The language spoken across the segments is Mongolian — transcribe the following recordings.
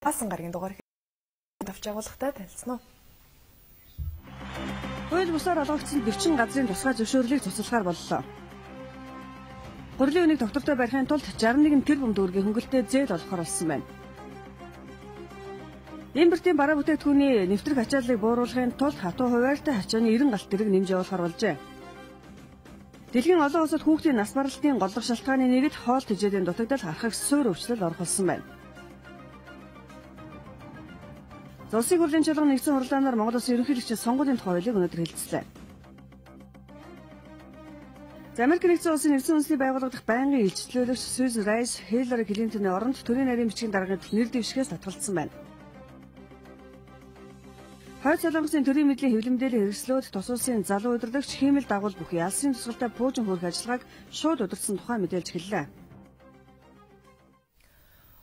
Асан гарагийн дугаар тавч агуулгатай танилцсан уу? Хууль бусаар олгогдсон 40 газрын тусгай зөвшөөрлийг цуцлахаар боллоо. Гурлийн үнийг доктортой барихын тулд 61 тэрбум төгрөгийн хөнгөлтэй зээл олохоор болсон байна. Импортын бараа бүтээгдэхүүний нэвтрэх ачааллыг бууруулахын тулд хатуу хуваарьтай хачааны 90 галт тэрэг нэмж явуулахаар болжээ. Дэлхийн олон улсад хүүхдийн нас баралтын голлох шалтгааны нэгэд хоол тэжээлийн дутагдал харахаг суурь өвчлөл орох болсон байна. Улсын хурлын чуулган нэгдсэн хурлаанаар Монгол Улсын ерөнхийлөгчийн сонгуулийн тухай хуулийг өнөөдөр хэлэлцлээ. Америк нэгдсэн улсын нэгдсэн үндэсний байгууллага дахь байнгын илчлүүлэгч Сьюзен Райс Хиллари Клинтоны оронд төрийн нарийн бичгийн дарганд нэр дэвшгээс татгалзсан байна. Хойд Солонгосын төрийн мэдлийн хэвлэмдээлийн хэрэгслүүд тус улсын залуу удирдагч хиймэл дагуул бүхий алсын тусгалтай пуужин хөрөх ажиллагааг шууд удирдсан тухай мэдээлж хэллээ.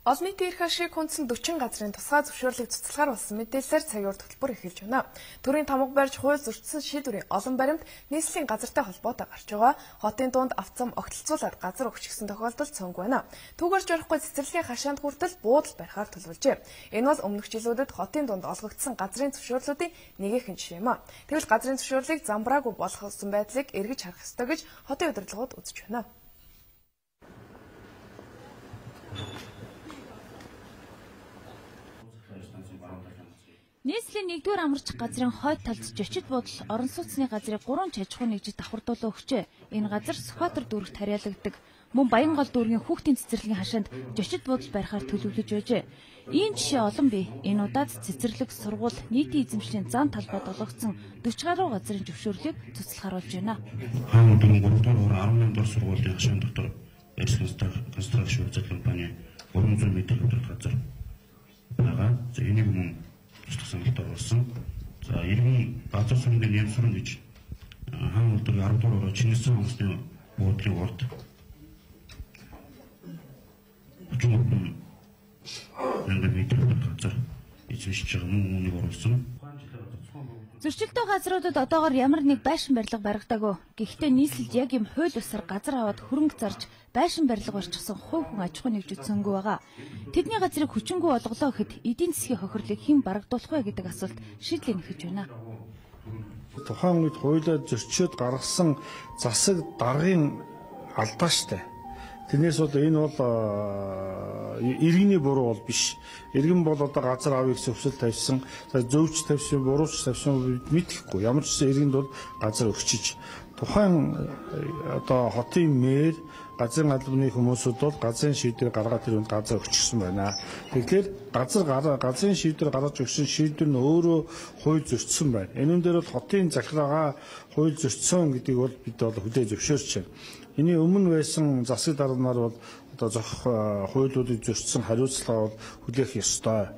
Олон нийтийн эрх ашиг хүндсэн 40 газрын тусгай зөвшөөрлийг цуцлахаар болсон мэдээлэлээр цагийн урт хөтөлбөр эхэлж байна. Төрийн тамга барьж хууль зөрчсөн шийдвэрийн олон баримт нийслэлийн газартай холбоотой гарч байгаа. Хотын дунд автцам огтлцуулаад газар өгч гисэн тохиолдол цөөнгүй байна. Түүгээрж орохгүй цэцэрлэгийн хашаанд хүртэл буудал барихаар төлөвлөжээ. Энэ бол өмнөх жилүүдэд хотын дунд олгогдсон газрын зөвшөөрлүүдийн нэгэн жишээ юм. Тэгвэл газрын зөвшөөрлийг замбраагүй болгосон байдлыг эргэж харах ёстой гэж хотын удирдлагууд үзэж байна. Нийслэлийн 1-р амарч газрын хойд талд жочид буудал орон сууцны газрыг 3 чажхуу нэгжид давхардуулан өгчээ. Энэ газар Сүхбаатар дүүрэгт тариалагддаг. Мөн Баянгол дүүргийн хүүхдийн цэцэрлэгийн хашаанд жочид буудал барихаар төлөвлөж байжээ. Ийм жишээ олон бий. Энэ удаад цэцэрлэг, сургууль, нийтийн эзэмшлийн зан талбайд олгогдсон 40 гаруй газрын зөвшөөрлийг цуцлахаар болж байна. Хаан өдрийн 3 дугаар 18 дугаар сургуулийн хашаан дотор констракшн үзэл компани 300 м өдрөд газар байгаа. Энийг мөн сонголт оруулсан. За иргэн газар сүмдийн нэм сүрэн гэж хаан өдрийн 10 дугаар Чингисхан хонсны буудлын урд 30 м газар эзэмшиж байгаа мөн үүнийг оруулсан. Зөрчилтэй газруудад одоогоор ямар нэг байшин барилга баригдаагүй. Гэхдээ нийслэлд яг юм хууль бусаар газар аваад хөрөнгө зарж байшин барилга барьчихсан хувь хүн аж ахуйн нэгжүүд цөөнгүй байгаа. Тэдний газрыг хүчингүй олголоо гэхэд эдийн засгийн хохирлыг хэн барагдуулах вэ гэдэг асуулт шийдлээ нэхэж байна. Тухайн үед хуулиар зөрчөөд гаргасан засаг даргын алдаа штэ. Тэрнээс бол энэ бол иргэний буруу бол биш. Иргэн бол одоо газар авъя гэсэн хүсэл тавьсан, зөвч тавьсан, бурууч тавьсан мэдэхгүй. Ямар ч гэсэн иргэнд бол газар өгчиж. Тухайн одоо хотын мэр, газрын албаны хүмүүсүүд бол газрын шийдвэр гаргаад тэр үнд газар өгчихсөн байна. Тэгэхээр газрын шийдвэр гаргаж өгсөн шийдвэр нь өөрөө хууль зөрчсөн байна. Энэ дээр бол хотын захиргаа хууль зөрчсөн гэдгийг бол бид бол хүлээн зөвшөөрч байна. Эний өмнө байсан засаг дарганаар бол одоо зөх хуулиудыг зөрчсөн хариуцлага бол хүлээх ёстой.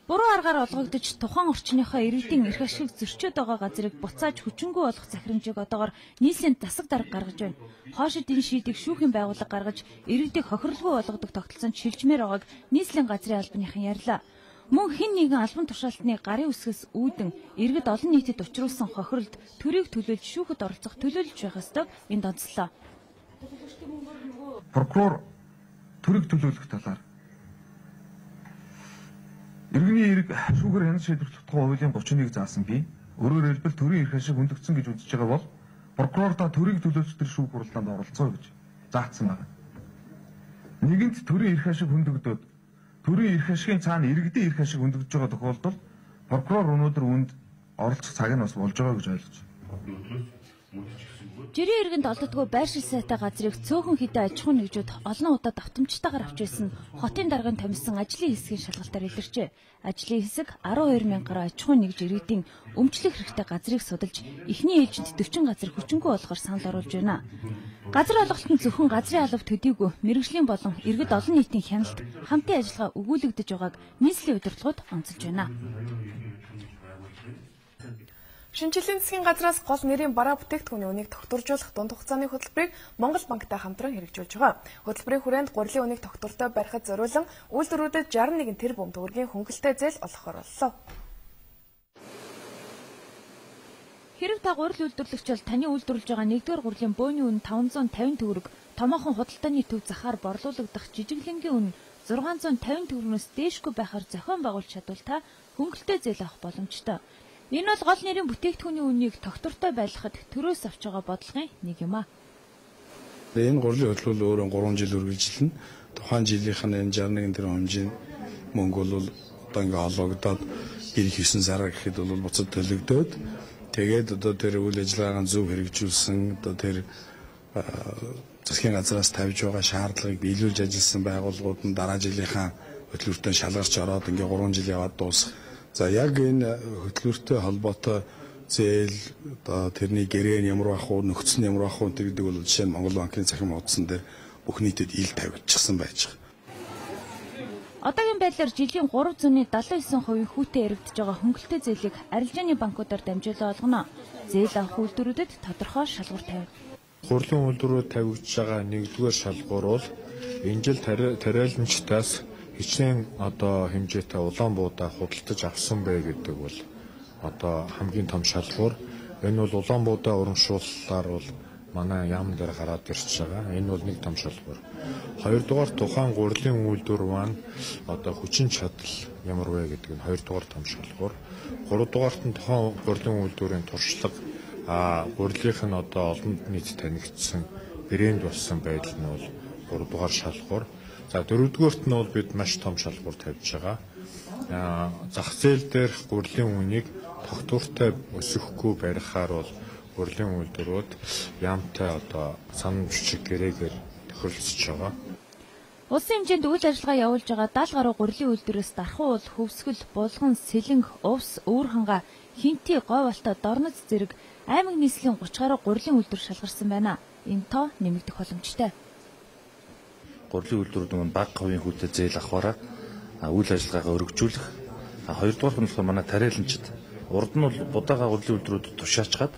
Буруу аргаар олгогдож тухайн орчныхоо иргэдийн эрх ашиг зөрчөөд байгаа газрыг буцааж хүчингүй болох захирамжийг одоогоор нийслэлийн засаг дарга гаргаж байна. Хоошид энэ шийдийг шүүхийн байгууллага гаргаж иргэдийг хохирлгүй болгодог тогтолцоонд шилжмээр байгааг нийслэлийн газрын албаныхан ярьлаа. Мөн хэн нэгэн албан тушаалтны гарын үсгэс үүдэн иргэд олон нийтэд учруулсан хохирлд төрийг төлөөлж шүүхэд оролцох төлөөлж байх ёстойг энд онцлоо. Прокурор төрийг төлөөлөх талаар иргэний эрг шүүгээр хяналт шийдвэрлэх тухай хуулийн 31-ийг заасан бий. Өөрөөр хэлбэл төрийн эрх ашиг хүндэгдсэн гэж үзэж байгаа бол прокурор та төрийг төлөөлж тэр шүүх хурлаанд оролцоо гэж заасан байна. Нэгэнт төрийн эрх ашиг хүндэгдөөд төрийн эрх ашигын цаана иргэдийн эрх ашиг хүндэгдэж байгаа тохиолдолд прокурор өнөөдөр үүнд оролцох цаг нь бас болж байгаа гэж ойлгож байна. Жирийн иргэнд олддоггүй байршил сайтай газрыг цөөхөн хэдэн аж ахуйн нэгжүүд олон удаа давтамжтайгаар авч байсан хотын даргын томьсон ажлын хэсгийн шалгалтаар илэрчээ. Ажлын хэсэг 12 мянган гаруй аж ахуйн нэгж иргэдийн өмчлөх хэрэгтэй газрыг судалж эхний ээлжинд 40 газар хүчингүй болохоор санал оруулж байна. Газар олголт нь зөвхөн газрын алба төдийгүй мэргэжлийн болон иргэд олон нийтийн хяналт хамтын ажиллагаа өгүүлэгдэж байгааг нийслэлийн удирдлагууд онцолж байна. Шинжлэлийн засгийн газраас гол нэрийн бараа бүтээгдэхүүний үнийг тогтворжуулах дунд хугацааны хөтөлбөрийг Монгол банктай хамтран хэрэгжүүлж байгаа. Хөтөлбөрийн хүрээнд гурилын үнийг тогтвортой барихад зориулан үйлдвэрүүдэд 61 тэрбум төгрөгийн хөнгөлтэй зээл олгохоор боллоо. Хэрэг та гурил үйлдвэрлэгч бол таны үйлдвэрлэж байгаа 1-р гурилын бөөний үн 550 төгрөг, томоохон худалдааны төв захаар борлуулагдах жижиглэнгийн үн 650 төгрөгнөөс дээшгүй байхаар зохион байгуулж чадвал та хөнгөлөлтөө зээл авах боломжтой. Энэ бол гол нэрийн бүтээгдэхүүний үнийг тогтвортой байлгахад төрөөс авч байгаа бодлогын нэг юм а. Энэ гурилын хөтөлбөр өөрөө 3 жил үргэлжилнэ. Тухайн жилийнх нь энэ 61 тэрбум хэмжээний мөнгө бол одоо ингээ хологдоод ирэх 9 сар гэхэд бол буцаад төлөгдөөд тэгээд одоо тэр үйл ажиллагаагаа зөв хэрэгжүүлсэн одоо тэр засгийн газраас тавьж байгаа шаардлагыг биелүүлж ажилласан байгууллагууд нь дараа жилийнхаа хөтөлбөртөө шалгарч ороод ингээ 3 жил яваад дуусах. За яг энэ хөтөлбөртэй холбоотой зээл одоо тэрний гэрээ нь ямар байх уу, нөхцөл нь ямар байх уу гэдэг бол жишээ нь Монгол банкны цахим хуудсан дээр бүх нийтэд ил тавьчихсан байж байгаа. Одоогийн байдлаар жилийн 379% хүүтэй яригдж байгаа хөнгөлөлтөө зээлийг арилжааны банкудаар дамжуулан олгоно. Зээл авах үйлдвэрүүдэд тодорхой шалгуур тавина. Хурлын үйлдвэрүүд тавигдж байгаа нэгдүгээр шалгуур бол энэ жил тариаланчдаас хичнээн одоо хэмжээтэй улаан буудаа худалдаж авсан бай гэдэг бол одоо хамгийн том шалгуур. Энэ бол улаан буудаа урамшууллаар бол манай яам дээр гараад ирж байгаа. Энэ бол нэг том шалгуур. Хоёрдугаар тухайн гурилын үйлдвэр маань одоо хүчин чадал ямар вэ гэдэг нь хоёрдугаар том шалгуур. Гуравдугаарт нь тухайн гурилын үйлдвэрийн туршлага гурилынх нь одоо олон нийт танигдсан брэнд болсон байдал нь бол гуравдугаар шалгуур. За дөрөвдүгээрт нь бол бид маш том шалгуур тавьж байгаа. Зах зээл дээр гурилын үнийг тогтвортой өсөхгүй барихаар бол гурилын үйлдвэрүүд яамтай одоо санамж шиг гэрээгээр тохиролцож байгаа. Улсын хэмжээнд үйл ажиллагаа явуулж байгаа 70 гаруй гурилын үйлдвэрээс дархан бол хөвсгөл, булган, сэлэнг, увс, өвөр ханга, хинти, говьалта, дорноц зэрэг аймаг нийслэлийн 30 гаруй гурилын үйлдвэр шалгарсан байна. Энэ тоо нэмэгдэх боломжтой. Гурилын үйлдвэрүүд нь бага хувийн хүүтэй зээл авахаараа үйл ажиллагаагаа өргөжүүлэх. Хоёрдугаар нь болохоор манай тариаланчид урд нь бол будаага гурилын үйлдвэрүүд тушаачгаад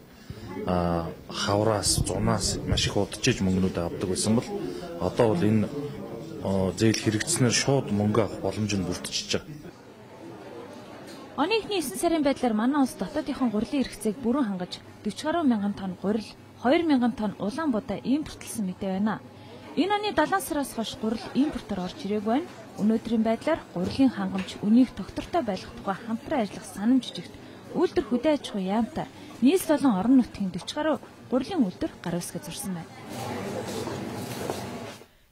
хавраас, зунаас маш их удажж мөнгнүүд авдаг байсан бол одоо бол энэ зээл хэрэгжснээр шууд мөнгө авах боломж нь бүрдчихэж байгаа. Оны эхний 9 сарын байдлаар манай улс дотоодынхон гурилын эрхцээг бүрэн хангаж 40 гаруй мянган тонн гурил, 2 мянган тонн улаан буудаа импортлсон мэдээ байна. Энэ оны 7 сараас хойш гурил импортоор орж ирээгүй байна. Өнөөдрийн байдлаар гурилын хангамж үнийг тогтвортой байлгах тухай хамтран ажиллах санамж жижигт үйлдвэр хөдөө аж ахуйн яамтай нийслэл болон орон нутгийн 40 гаруй гурилын үйлдвэр гар үсгээ зурсан байна.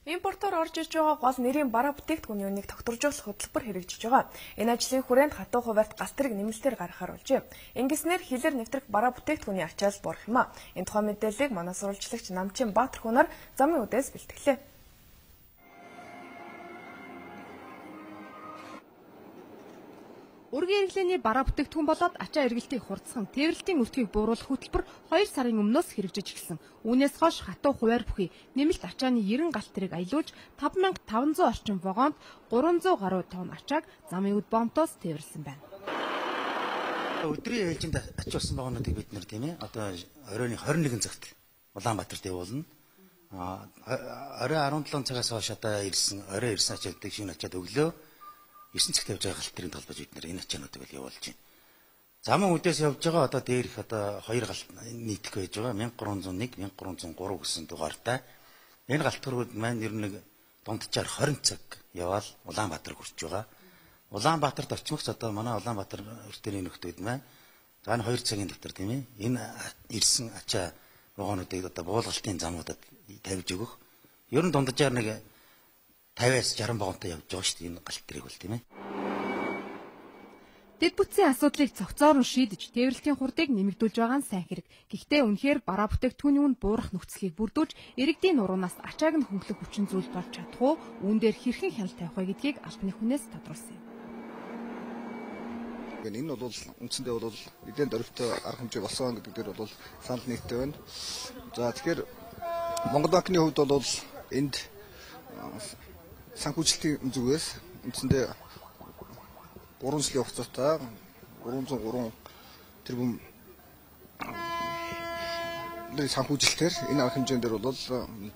Импортоор орж ирж байгаа гол нэрийн бараа бүтээгдэхүүний үнийг тогтворжуулах хөтөлбөр хэрэгжиж байгаа. Энэ ажлын хүрээнд хатуу хуваарьт галт тэрэг нэмэлтээр гаргахаар болжээ. Ингэснээр хилээр нэвтрэх бараа бүтээгдэхүүний ачаал борох юм а. Энэ тухай мэдээллийг манай сурвалжлагч Намчин Баатар хунаар замын үдээс бэлтгэлээ. Ургийн хэрэглээний бараа бүтээгдэхүүн болоод ачаа эргэлтийг хурдсхан, тээвэрлэлтийн өртгийг бууруулах хөтөлбөр 2 сарын өмнөөс хэрэгжиж эхэлсэн. Үүнээс хойш хатуу хуваар бүхий нэмэлт ачааны 90 галт тэрэг аялуулж 5500 орчим вагонд 300 гаруй тонн ачааг замын үд бомтоос тээвэрлсэн байна. Өдрийн ээлжинд ачаалсан вагонуудыг бид нэр тийм ээ одоо оройн 21 цагт Улаанбаатарт явуулна. Орой 17 цагаас хойш одоо орой ирсэн ачаалдаг шинэ ачаад өглөө 9 цагт явж байгаа галт тэрийн талбайж бид нэр энэ ачаануудыг л явуулж байна. Замын үдээс явж байгаа одоо дээрх одоо 2 галт нийтх байж байгаа 1301, 1303 гэсэн дугаартай. Энэ галт тэргүүд маань ер нь дунджаар 20 цаг яваал Улаанбаатар хүрч байгаа. Улаанбаатарт очимогч одоо манай Улаанбаатар өртөний нөхдүүд маань за энэ 2 цагийн дотор тийм ээ энэ ирсэн ачаа вагонуудыг одоо буулгалтын замуудад тавьж өгөх. Ер нь дунджаар нэг 50-аас 60 вагонтой явж байгаа шүү дээ энэ галт тэрэг бол тийм ээ. Дэд бүтцийн асуудлыг цогцоор нь шийдэж, тээвэрлэлтийн хурдыг нэмэгдүүлж байгаа нь сайн хэрэг. Гэхдээ үнэхээр бараа бүтээгдэхүүний үнд буурах нөхцөлийг бүрдүүлж, иргэдийн нуруунаас ачааг нь хөнгөлөх хүчин зүйл болж чадах уу? Үүн дээр хэрхэн хяналт тавих вэ гэдгийг албаны хүнээс тодруулсан юм. Энэ бол үндсэндээ бол эдийн дөрөвтэй арга хэмжээ болсон гэдэг дээр бол санал нийттэй байна. За тэгэхээр Монгол банкны хувьд бол энд санхүүжилтийн зүгээс үндсэндээ 3 жилийн хугацаатай 303 тэрбум санхүүжилтээр энэ арга хэмжээнд дээр бол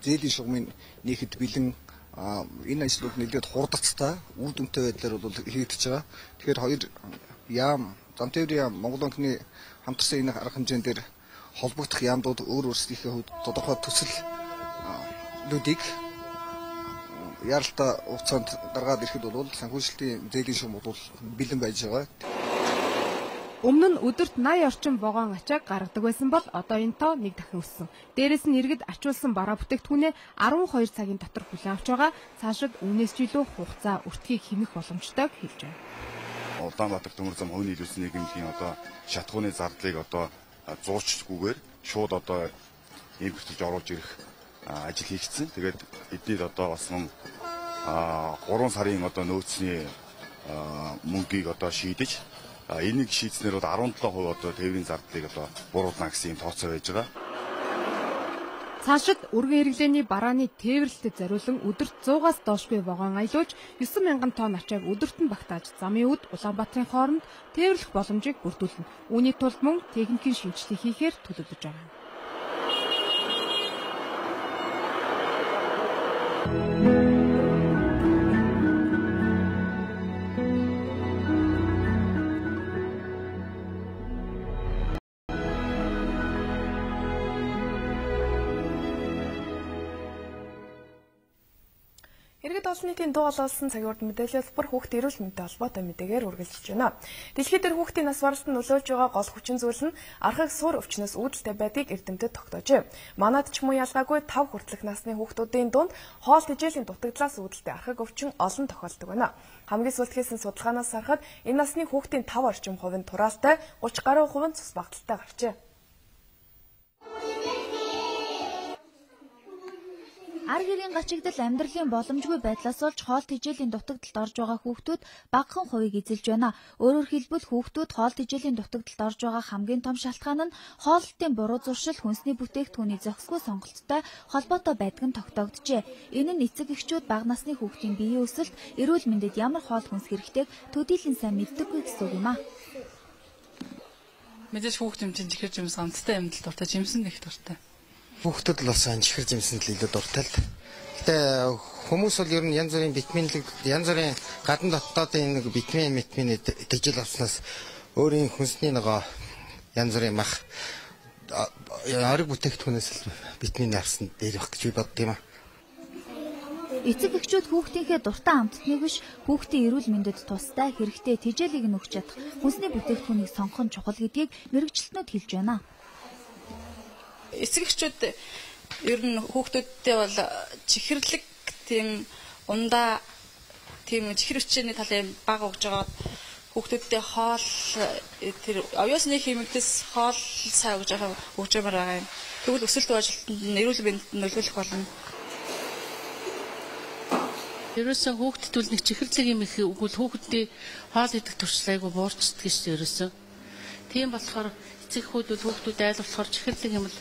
зээлийн шугамын нийхэд бэлэн энэ ажлууд нэлээд хурдцтай үр дүнтэй байдлаар бол хийгдэж байгаа. Тэгэхээр хоёр яам зам тээврийн яам Монгол банкны хамтарсан энэ арга хэмжээнд дээр холбогдох яамдууд өөр өөрсдийнхээ хувьд тодорхой төсөл лүүдийг яаралтай хугацаанд гаргаад ирэхэд бол санхүүжилтийн зээлийн шугам бол бэлэн байж байгаа. Өмнө нь өдөрт 80 орчим вагон ачааг гаргадаг байсан бол одоо энэ тоо нэг дахин өссөн. Дээрээс нь иргэд ачуулсан бараа бүтээгдэхүүнээ 12 цагийн дотор хүлээн авч байгаа. Цаашид үүнээс ч илүү хугацаа өртгийг хэмэх боломжтой хэлж байна. Улаанбаатар төмөр зам хувийн нийлүүлсэн нийгэмийн одоо шатгууны зардлыг одоо зуучсгүйгээр шууд одоо импортлж оруулж ирэх ажил хийгдсэн. Тэгээд эднийд одоо бас 3 сарын одоо нөөцний мөнгийг одоо шийдэж энийг шийдснээр 17% одоо тээврийн зардлыг одоо буруулна гэсэн тооцоо байж байгаа. Цаашид өргөн хэрэглээний барааны тээвэрлэлтэд зориулан өдөрт 100-аас доошгүй вагон аялуулж 9,000 тонн ачааг өдөрт нь багтааж замын үд Улаанбаатарын хооронд тээвэрлэх боломжийг бүрдүүлнэ. Үүний тулд мөн техникийн шинжилгээ хийхээр төлөвлөж байгаа. Иргэд олон нийтийн дуу хоолойсон цагийн урд мэдээлэл бүр хүүхдийн эрүүл мэндийн холбоотой мэдээгээр үргэлжилж байна. Дэлхийд дээр хүүхдийн нас баралтанд нөлөөлж байгаа гол хүчин зүйл нь архаг сур өвчнөөс үүдэлтэй байдгийг эрдэмтэд тогтоожээ. Манайд ч мөн ялгаагүй 5 хүртэлх насны хүүхдүүдийн дунд хоол тэжээлийн дутагдлаас үүдэлтэй архаг өвчин олон тохиолддог байна. Хамгийн сүүлд хийсэн судалгаанаас харахад энэ насны хүүхдийн 5 орчим хувь нь тураалтай, 30 гаруй хувь нь цус багталтай гарчээ. Ар гэрийн гачигдал амьдралын боломжгүй байдлаас олж хоол тэжээлийн дутагдалд орж байгаа хүүхдүүд багахан хувийг эзэлж байна. Өөрөөр хэлбэл хүүхдүүд хоол тэжээлийн дутагдалд орж байгаа хамгийн том шалтгаан нь хооллолтын буруу зуршил, хүнсний бүтээгдэхүүний зохисгүй сонголттой холбоотой байдаг нь тогтоогджээ. Энэ нь эцэг эхчүүд бага насны хүүхдийн биеийн өсөлт, эрүүл мэндэд ямар хоол хүнс хэрэгтэйг төдийлөн сайн мэддэггүй гэсэн үг юм а. Мэдээж хүүхд юм чинь чихэр жимс амттай амьд дуртай, жимсэн их дуртай. Хүүхдүүд л бас чихэр жимсэнд л илүү дуртай л. Гэтэ хүмүүс бол ер нь янз бүрийн витаминлэг, янз бүрийн гадна дотоодын нэг витамин тэжээл авснаас өөрийн хүнсний нөгөө янз бүрийн мах ариг бүтээгдэхүүнээс л витамин авсан дээр байх гэж би бодд юм а. Эцэг эхчүүд хүүхдийнхээ дуртай амттныг биш, хүүхдийн эрүүл мэндэд тустай хэрэгтэй тэжээлийг нь өгч чадах хүнсний бүтээгдэхүүнийг сонгох нь чухал гэдгийг мэрэгчлэнүүд хэлж байна. Эцэг эхчүүд ер нь хүүхдүүдтэй бол чихэрлэг тийм ундаа тийм чихэр хүчний талын бага өгж байгаа хүүхдүүдтэй хоол тэр оюусны хэмэгдэс хоол цай өгж байгаа юм. Тэгвэл өсөлт ажилтнанд эрүүл мэндэд нөлөөлөх болно. Ерөөсөө хүүхдэд бол нэг чихэрлэг юм их өгвөл хүүхдийн хоол идэх туршлага айгу буурчдаг шүү ерөөсөө. Тийм болохоор эцэг эхүүд бол хүүхдүүд айлуулахаар чихэрлэг юм л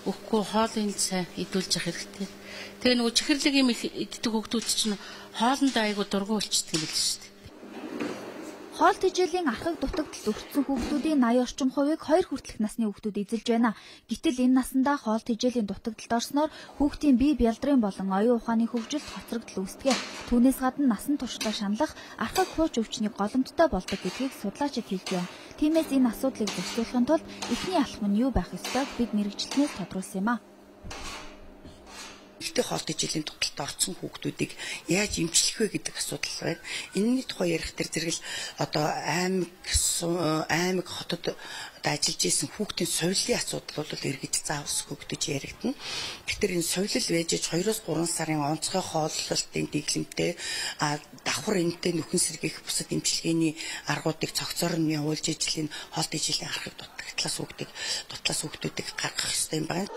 өгөхгүй хоолыг сайн идүүлж явах хэрэгтэй. Тэгээ нөгөө чихэрлэг юм их иддэг хүүхдүүд чинь хоолндоо айгу дургу болчихдаг юм л шүү дээ. Хоол тэжээлийн архаг дутагдалд өртсөн хүүхдүүдийн 80 орчим хувийг 2 хүртэлх насны хүүхдүүд эзэлж байна. Гэтэл энэ насандаа хоол тэжээлийн дутагдалд орсноор хүүхдийн бие бялдрын болон оюун ухааны хөгжилд хоцрогдол үүсдэг. Түүнээс гадна насан туршдаа шаналх архаг хууч өвчнийг голомттой болдог гэдгийг судлаачид хэлж байна. Тиймээс энэ асуудлыг зохицуулахын тулд эхний алхам нь юу байх ёстойг бид мэрэгчлэнээс тодруулсан юм а. Ихтэй хоол тэжээлийн дутагдлд орсон хүүхдүүдийг яаж эмчлэх вэ гэдэг асуудал байна. Энэний тухай ярих тэр зэрэг л одоо аймаг хотод ажиллаж исэн хүүхдийн соёлын асуудал бол иргэд заавс хөгдөж яригдана. Тэгэхээр энэ соёл байж 2-3 сарын онцгой хооллолтын дэглэмтэй давхар энэтэй нөхөн сэргийх бусад эмчилгээний аргуудыг цогцоор нь явуулж ижил энэ хоол тэжээлийн архаг дутлаас хүүхдүүдийг гаргах ёстой юм байна.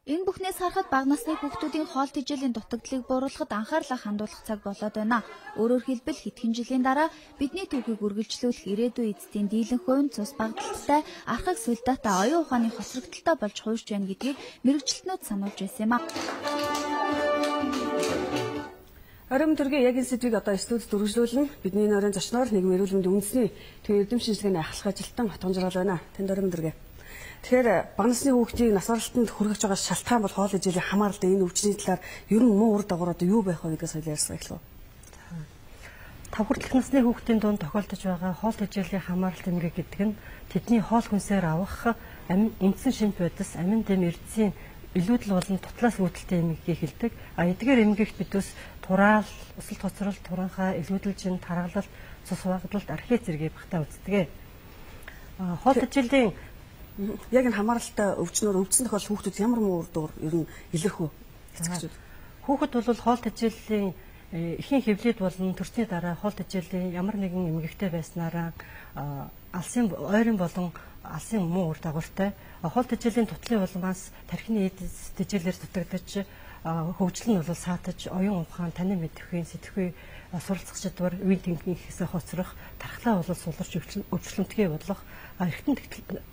Энэ бүхнээс харахад бага насны хүүхдүүдийн хоол тэжээлийн дутагдлыг бууруулахад анхаарлаа хандуулах цаг болоод байна. Өөрөөр хэлбэл хэдхэн жилийн дараа бидний түүхийг үргэлжлүүлэх ирээдүйн эцсийн дийлэнх хувь нь цус багталтай, архаг сүлдаатай оюун ухааны хоцрогдолтой болж хуурж байна гэдгийг мэрэгчлэнүүд сануулж байсан юм а. Орон төргийн яг энэ сэдвийг одоо студид үргэлжлүүлнэ. Бидний нойрын зочноор нийгмийн эрүүл мэндийн үндэсний төвийн эрдэм шинжилгээний ахлах ажилтан Батгонжрал байна. Танд орон төргээ. Тэгэхээр бага насны хүүхдийн нас баралтанд хүргэж байгаа шалтгаан бол хоол тэжээлийн хамааралтай энэ өвчний талаар ер нь муу ур дагавар одоо юу байх вэ гэдгээс соёл ярьсан эхлэв. 5 хүртэлх насны хүүхдийн дунд тохиолдож байгаа хоол тэжээлийн хамааралт эмгэг гэдэг нь тэдний хоол хүнсээр авах эндсэн шимт бодис, амин дэм эрдэсийн илүүдл болон тутлаас үүдэлтэй эмгэгийг хэлдэг. Эдгээр эмгэгт бидээс тураал, өсөлт хоцрол, туранхай, илүүдэлжин, таргалал, цус багдлалт, архи зэргийг багтаа үздэг. Хоол тэжээлийн яг энэ хамааралтай өвчнөр өвдсөн тохиол хүүхдүүд ямар муу үр дагавар ер нь илэрх үү? Хүүхэд бол хоол тэжээлийн эхийн хэвлэлд болон төрсний дараа хоол тэжээлийн ямар нэгэн эмгэгтэй байснараа алсын ойрын болон алсын муу үр дагавартай хоол тэжээлийн тутлын улмаас тархины эд тэжээлээр дутагдаж хөгжил нь бол саатаж оюун ухаан танин мэдрэхүйн сэтгэхүй суралцах чадвар үе тэнхээсээ хоцрох тархлаа бол суларч өвчлөмтгий бодлох эргэтэн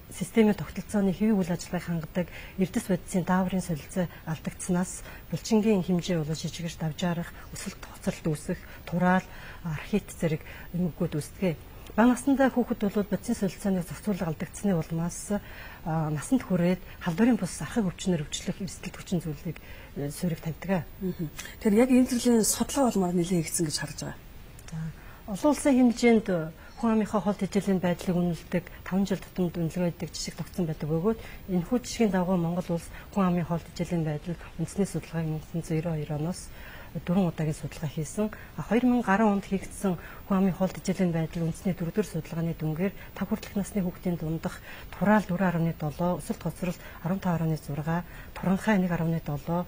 системийн тогтолцооны хэвийн үйл ажиллагааг хангадаг эрдэс бодисын дааврын солилцоо алдагдсанаас булчингийн хэмжээ бол жижигэрч давжаарах өсөлт хоцролт үүсэх тураал архит зэрэг эмгэгүүд үүсдэг. Бага насндаа хүүхэд бол бодисын солилцооны зохицуулга алдагдсны улмаас насанд хүрээд халдварын бус архаг өвчнөр өвчлөх эрсдэл хүчин зүйлийг суурийг тавьдаг. Тэгэхээр яг энэ төрлийн судалгаа болмоор нэлээд ихсэн гэж харж байгаа. Олон улсын хэмжээнд хүн амынхаа хоол тэжээлийн байдлыг үнэлдэг 5 жил тутамд үнэлгээдэг жишг тогтсон байдаг бөгөөд энэхүү жишгийн дагуу Монгол улс хүн амын хоол тэжээлийн байдал үндэсний судалгааг 1992 оноос 4 удаагийн судалгаа хийсэн. 2010 онд хийгдсэн хүн амын хоол тэжээлийн байдал үндэсний 4-р судалгааны дүнгээр 5 хүртэлх насны хүүхдийн дундах тураал 4.7, өсөлт хоцрол 15.6, туранхай 1.7,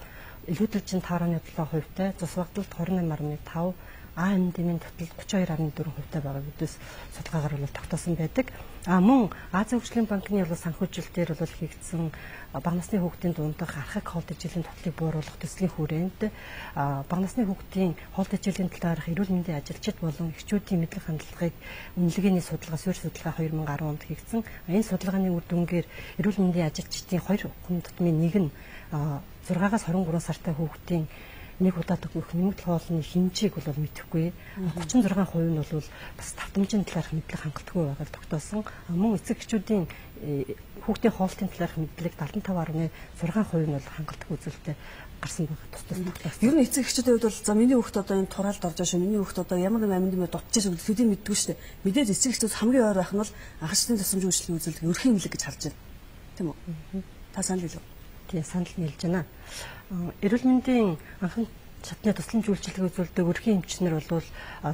илүүдэлжин 5.7%-тай, цус багдлалт 28.5, АМД-ийн тутал 32.4%-тай байгаа гэдээс судалгаагаар бол тогтоосон байдаг. Мөн Азийн хөгжлийн банкны санхүүжилтээр бол хийгдсэн бага насны хүүхдийн дундах архаг хоол тэжээлийн тутлыг бууруулах төслийн хүрээнд бага насны хүүхдийн хоол тэжээлийн талаарх эрүүл мэндийн ажилчид болон эхчүүдийн мэдлэг хандлагыг үнэлгээний судалгаа суурь судалгаа 2010 онд хийгдсэн. Энэ судалгааны үр дүнгээр эрүүл мэндийн ажилчдын 2 хүн тутмын нэг нь 6-аас 23 сартай хүүхдийн нэг удаа төгөх нэмэгдэл хоолны хэмжээг бол мэдэхгүй. 36% нь бол бас давтамжийн талаарх мэдлэг хангалтгүй байгааг тогтоосон. Мөн эцэг эхчүүдийн хүүхдийн хоолтын талаарх мэдлэг 75.6% нь бол хангалтгүй үзүүлэлттэй гарсан байгаа тус тогтоосон. Ер нь эцэг эхчүүдийн хувьд бол за миний хүүхд одоо энэ тураалд орж байгаа шүү. Миний хүүхд одоо ямар нэг аминд дутж шүү гэдэг хэдийн мэддэггүй шүү дээ. Мэдээж эцэг эхчүүд хамгийн ойр байх нь бол анхаарчдын тусламж үйлчлэгийн үзүүлэлт өрхийн имлэг гэж харж байна. Тийм үү? Та санал хэлв. Тийм санал нийлж байна. Эрүүл мэндийн анхан шатны тусламж үйлчилгээ үзүүлдэг өрхийн эмчнэр бол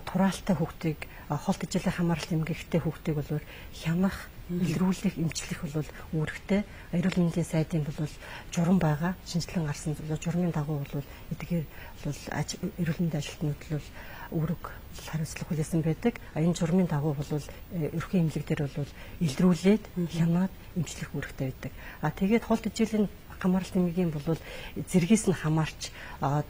тураалтай хүүхдийг хоол тэжээлийн хамааралтай эмгэгтэй хүүхдийг бол хянах, илрүүлэх, эмчлэх бол үүрэгтэй. Эрүүл мэндийн сайдын бол журам байгаа. Шинжилгээ гарсан журмын дагуу бол эдгээр бол эрүүл мэндийн ажилтнууд бол үүрэг хариуцлага хүлээсэн байдаг. Энэ журмын дагуу бол өрхийн эмнэлэг дээр бол илрүүлээд, хянаад, эмчлэх үүрэгтэй байдаг. Тэгээд хоол тэжээлийн хамааралт эмнэлгийн бол зэргээс нь хамаарч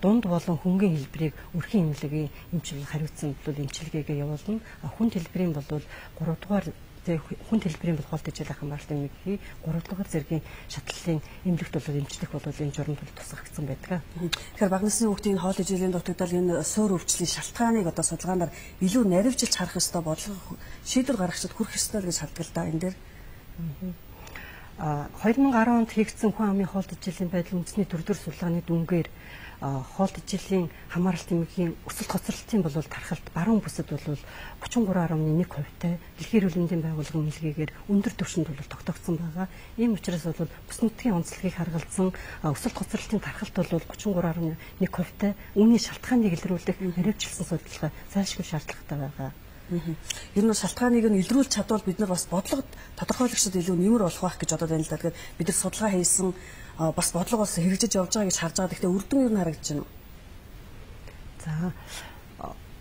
дунд болон хөнгөн хэлбэрийг өрхийн эмнэлгийн эмчилгээ хариуцсан бол эмчилгээгээ явуулна. Хүнд хэлбэрийн бол 3 дугаар хүнд хэлбэрийн бол хоол тэжээлийн хамааралт эмнэлгийн 3 дугаар зэргийн шатлалын эмнэлэгт бол эмчлэх бол энэ журмд тусгагдсан байдаг. Тэгэхээр бага насны хүүхдийн хоол тэжээлийн дутагдал энэ суур өвчлийн шалтгааныг одоо судалгаанаар илүү наривжилж харах ёстой бодлого шийдвэр гаргахад хүрэх ёстой гэж хардаг л да энэ дээр. 2010 онд хийгдсэн хүн амын хоол тэжээлийн байдал үндэсний 4-р судалгааны дүнгээр хоол тэжээлийн хамааралт эмнэлгийн өсөлт хоцролтын бол тархалт баруун бүсэд бол 33.1%-тай дэлхийн эрүүл мэндийн байгууллагын нэлгээгээр өндөр түвшинд бол тогтогдсон байгаа. Ийм учраас бол бүс нутгийн онцлогийг харгалзан өсөлт хоцролтын тархалт бол 33.1%-тай үүний шалтгааныг илрүүлэх наривчлсан судалгаа зайлшгүй шаардлагатай байгаа. Ер нь шалтгааныг нь илрүүлж чадвал бид нар бас бодлого тодорхойлогчдод илүү нэмэр болох байх гэж бодоод байна л да. Тэгэхээр бид нар судалгаа хийсэн бас бодлого бас хэрэгжиж явж байгаа гэж харж байгаа. Гэхдээ үр дүн ер нь харагдаж байна. За